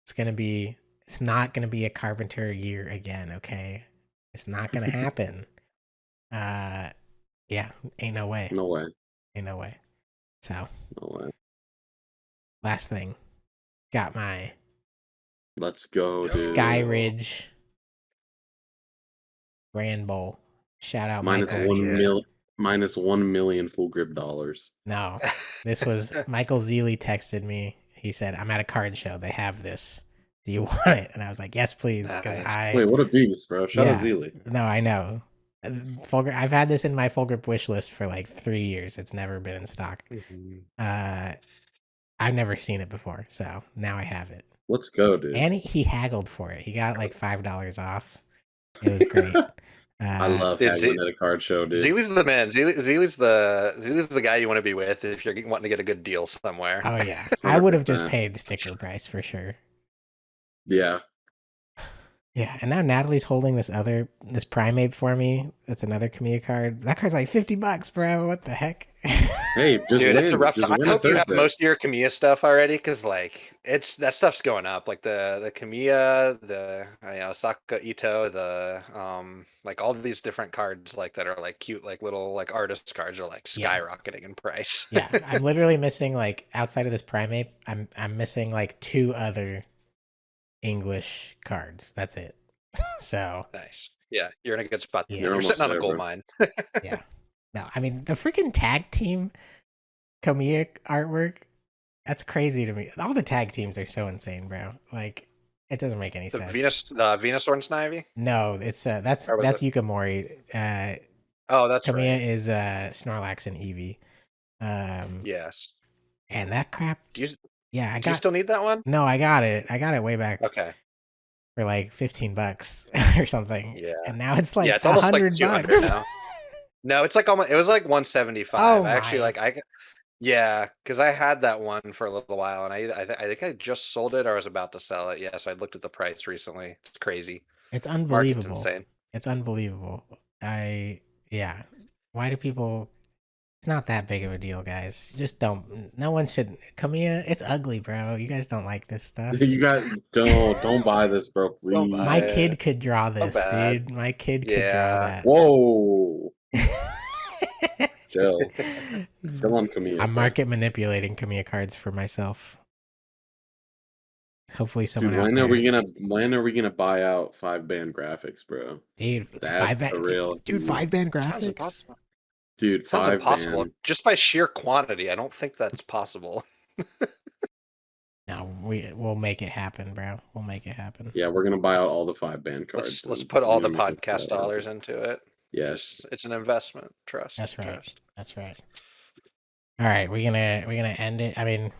it's not gonna be a Carpenter year again. Okay, it's not gonna happen. Yeah, ain't no way. No way. Ain't no way. So No way. last thing, got my Let's go, dude. Sky Ridge Grand Bowl. Shout out Minus Michael. 1 million full grip dollars. No, this was Michael Zeely texted me. He said, "I'm at a card show. They have this. Do you want it?" And I was like, "Yes, please." Because Nice. Wait, what a beast, bro. Shout out Yeah. Zeely. No, I know. I've had this in my full grip wish list for like 3 years. It's never been in stock. I've never seen it before, so now I have it. Let's go, dude. And he haggled for it. He got like $5 off. It was great. I love Dude, haggling at a card show, dude. Zeely's the man. Zeely's the guy you want to be with if you're wanting to get a good deal somewhere. Oh yeah, I would have just 100%. paid sticker price for sure. Yeah. Yeah, and now Natalie's holding this primate for me. That's another Kamiya card. That card's like $50, bro. What the heck? Hey, just Dude, win. it's a rough Just time. I win a hope you have Thursday. most of your Kamiya stuff already, because like that stuff's going up. Like the Kamiya, the Osaka Ito, the like all these different cards like that are like cute, like little like artist cards are like Yeah. skyrocketing in price. Yeah, I'm literally missing like outside of this primate, I'm missing like 2 other English cards. That's it. So Nice. Yeah, you're in a good spot. Yeah. You're You're sitting on almost a there, gold bro. mine. yeah. No, I mean the freaking tag team Kamiya artwork, that's crazy to me. All the tag teams are so insane, bro. Like it doesn't make any The sense. Venus Orange Snivy? No, it's that's Or was Yukamori. Oh, that's Kamiya right. is Snorlax and Eevee. Yes. And that crap. Do you Yeah, do you still need that one? No, I got it. I got it way back Okay. for like $15 or something. Yeah. And now it's like Yeah, it's almost like $100 200 now. No, it's like almost. It was like 175. Oh I actually my. yeah, because I had that one for a little while, and I think I just sold it or I was about to sell it. Yeah, so I looked at the price recently. It's crazy. It's Market's unbelievable. insane. It's unbelievable. Yeah. Why do people? It's not that big of a deal, guys. Just don't. No one should. Kamiya, it's ugly, bro. You guys don't like this stuff. You guys don't buy this, bro. Don't Please. buy My it. kid could draw this, bad. dude. My kid could Yeah. draw Whoa. that. Chill. Still on Kamiya. I'm bro. market manipulating Kamiya cards for myself. Hopefully, someone Dude, out when there. are we gonna buy out 5-band graphics, bro? Dude, it's That's 5-band. the real Dude, heat. 5-band Sounds graphics. impossible. Dude, Sounds impossible. 5-band. Just by sheer quantity, I don't think that's possible. No, we'll make it happen, bro. We'll make it happen. Yeah, we're gonna buy out all the 5-band cards. Let's and put all we're the gonna make this podcast happen. dollars into it. Yes. It's an investment. Trust. That's right. Trust. That's right. All right, we're gonna end it. I mean,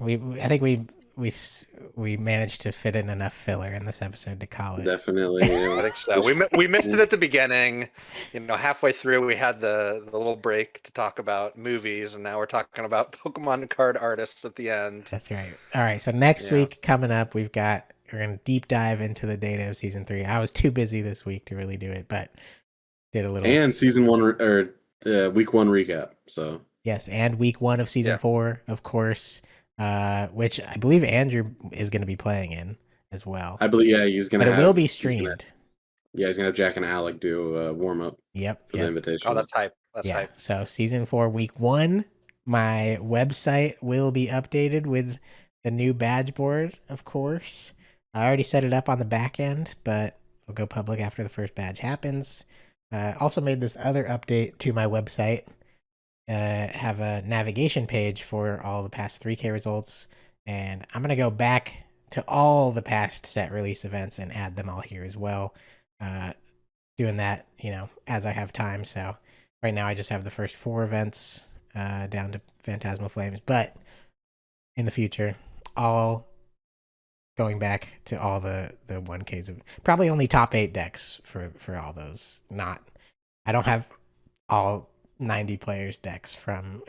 I think we managed to fit in enough filler in this episode to call it. Definitely. I think so. We missed it at the beginning. Halfway through we had the little break to talk about movies, and now we're talking about Pokemon card artists at the end. That's right. All right, so next Yeah. week coming up, we're gonna deep dive into the data of season 3. I was too busy this week to really do it, but did a little. And season 1 or week 1 recap. So Yes, and week 1 of season 4, of course, which I believe Andrew is going to be playing in as well. I believe he's gonna. But it will be he's gonna- streamed. He's gonna have Jack and Alec do a warm up Yep. for the invitation. Oh, that's hype. That's Yeah. hype. So season 4, week 1, my website will be updated with the new badge board, of course. I already set it up on the back end, but it'll go public after the first badge happens. Also made this other update to my website. Have a navigation page for all the past 3K results, and I'm gonna go back to all the past set release events and add them all here as well. Doing that, as I have time. So right now I just have the first 4 events down to Phantasmal Flames, but in the future, all going back to all the 1Ks of probably only top 8 decks for all those. I don't have all 90 players decks from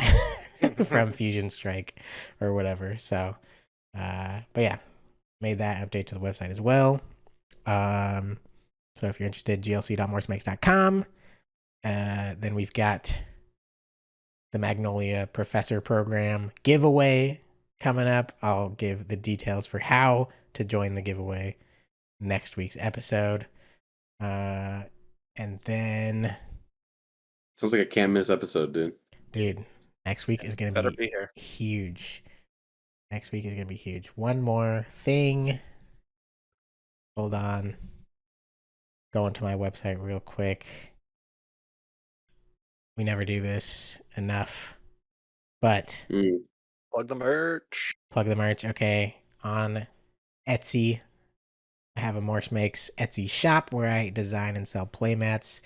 from Fusion Strike or whatever. So but yeah, made that update to the website as well. So if you're interested, glc.morsemakes.com. Then we've got the Magnolia Professor Program giveaway coming up. I'll give the details for how to join the giveaway next week's episode. And then sounds like a can't miss episode, dude. Next week is going Better to be here. huge. Next week is going to be huge. One more thing. Hold on. Going to my website real quick. We never do this enough. But Plug the merch. plug the merch. Okay. On Etsy, I have a Morse Makes Etsy shop where I design and sell playmats.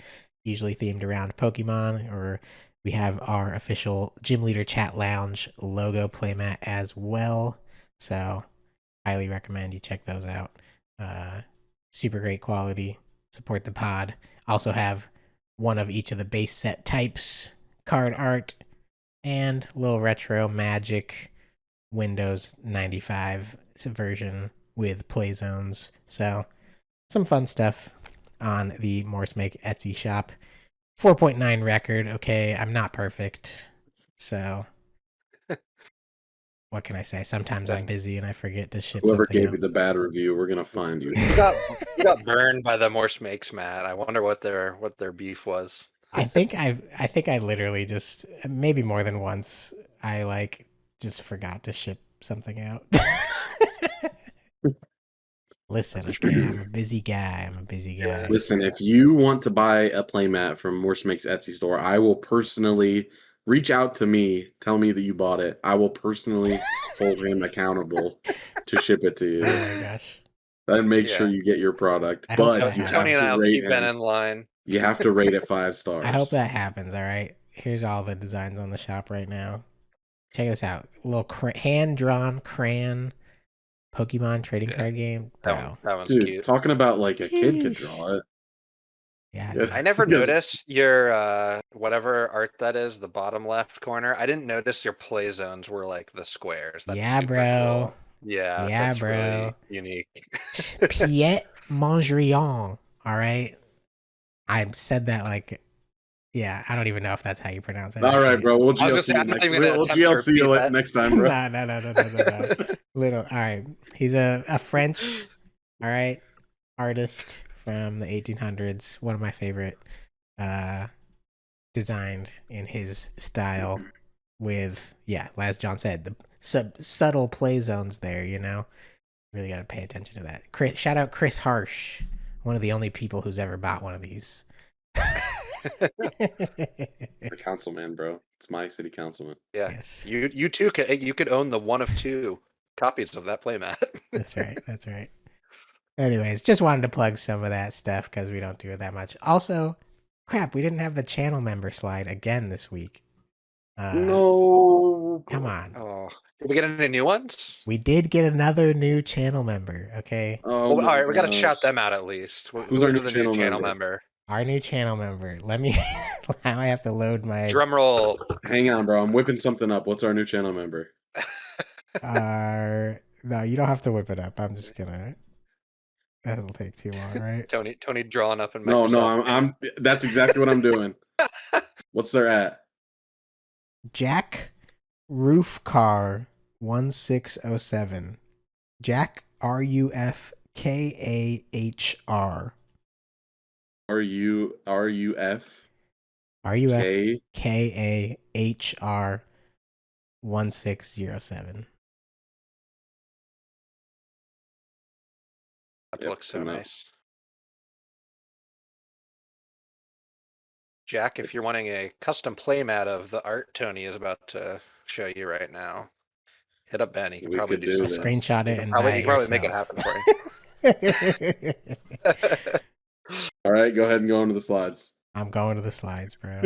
usually themed around Pokemon, or we have our official Gym Leader Chat Lounge logo playmat as well. So highly recommend you check those out. Super great quality. Support the pod. Also have one of each of the base set types, card art, and little retro Magic Windows 95 version with play zones. So some fun stuff on the Morse Make Etsy shop. 4.9 record. Okay, I'm not perfect. So what can I say? Sometimes I'm busy and I forget to ship Whoever something gave out. you the bad review, we're gonna find you. You got burned by the Morse Makes, Matt. I wonder what their beef was. I think I literally just, maybe more than once, I like just forgot to ship something out. Listen, okay, I'm a busy guy. Listen, if you want to buy a playmat from Morse Makes Etsy store, I will personally reach out to me, tell me that you bought it. I will personally hold him accountable to ship it to you. Oh my gosh. And make sure Yeah. you get your product. I hope But that you have Tony and I to will rate keep Ben him. in line. You have to rate it 5 stars. I hope that happens, all right? Here's all the designs on the shop right now. Check this out. A little hand-drawn crayon Pokemon trading card game. Bro. That one's Dude, cute. talking about like a kid could draw it. Yeah. I never Because- noticed your whatever art that is, the bottom left corner. I didn't notice your play zones were like the squares. That's Yeah, super bro. cool. Yeah, Yeah, that's bro. really unique. Piet Mondrian. All right. I said that like, yeah, I don't even know if that's how you pronounce it. All right, actually. bro. We'll I was GLC gonna say, I'm not even gonna we'll attempt to GLC repeat it that. next time, bro. No. Little. All right. He's a French, all right, artist from the 1800s. One of my favorite, designed in his style with, yeah, as John said, the subtle play zones there, you know? Really got to pay attention to that. Shout out Chris Harsh, one of the only people who's ever bought one of these. The councilman, bro. It's my city councilman. Yeah. Yes. You too could own the one of 2 copies of that playmat. That's right. Anyways, just wanted to plug some of that stuff because we don't do it that much. Also, crap, we didn't have the channel member slide again this week. No. Come on. Oh, did we get any new ones? We did get another new channel member, okay? Oh, Well, all right, we got to gosh. shout them out at least. Who's our new the channel new channel member? member? Our new channel member. Let me, now I have to load my, Drum roll. Hang on, bro. I'm whipping something up. What's our new channel member? no, you don't have to whip it up. I'm just gonna, that'll take too long, right? Tony drawing up in No, Microsoft. I'm that's exactly what I'm doing. What's their at? Jack Roofcar 1607. Jack RUFKAHR. RUF RUFKAHR 1607. That Yep, looks so coming up. nice. Jack, if you're wanting a custom playmat of the art Tony is about to show you right now, hit up Ben. He can We probably could do do something. this. Screenshot it He and can buy probably it make it yourself. happen for you. All right, go ahead and go into the slides. I'm going to the slides, bro.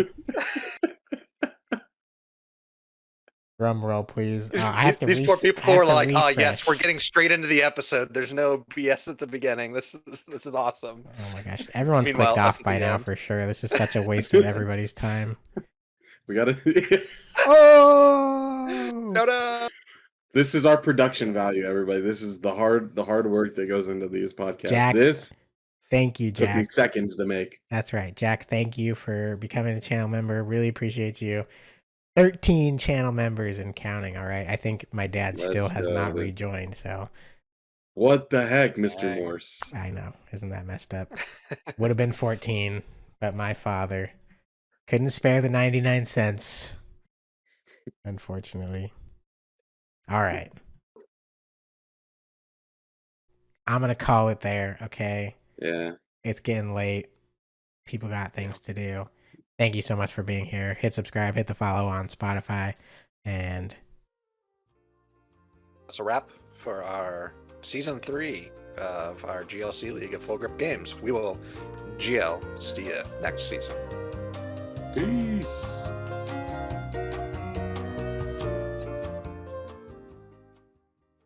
Drum roll, please. I have to. These poor people I have are to like, "Oh yes, we're refresh." getting straight into the episode. There's no BS at the beginning. This is awesome." Oh my gosh, everyone's Meanwhile, clicked us off at by the now end. for sure. This is such a waste of everybody's time. We gotta Oh, No. This is our production value, everybody. This is the hard work that goes into these podcasts. Jack, This thank you, took me Jack. seconds to make. That's right, Jack. Thank you for becoming a channel member. Really appreciate you. 13 channel members and counting. All right, I think my dad still Let's has go, not dude. rejoined. So What the heck, Mr. Dang. Morse? I know, isn't that messed up? Would have been 14, but my father couldn't spare the 99 cents. Unfortunately. All right. I'm going to call it there, okay? Yeah. It's getting late. People got things to do. Thank you so much for being here. Hit subscribe, hit the follow on Spotify, and That's a wrap for our season 3 of our GLC League of Full Grip Games. We will GL. See ya next season. Peace.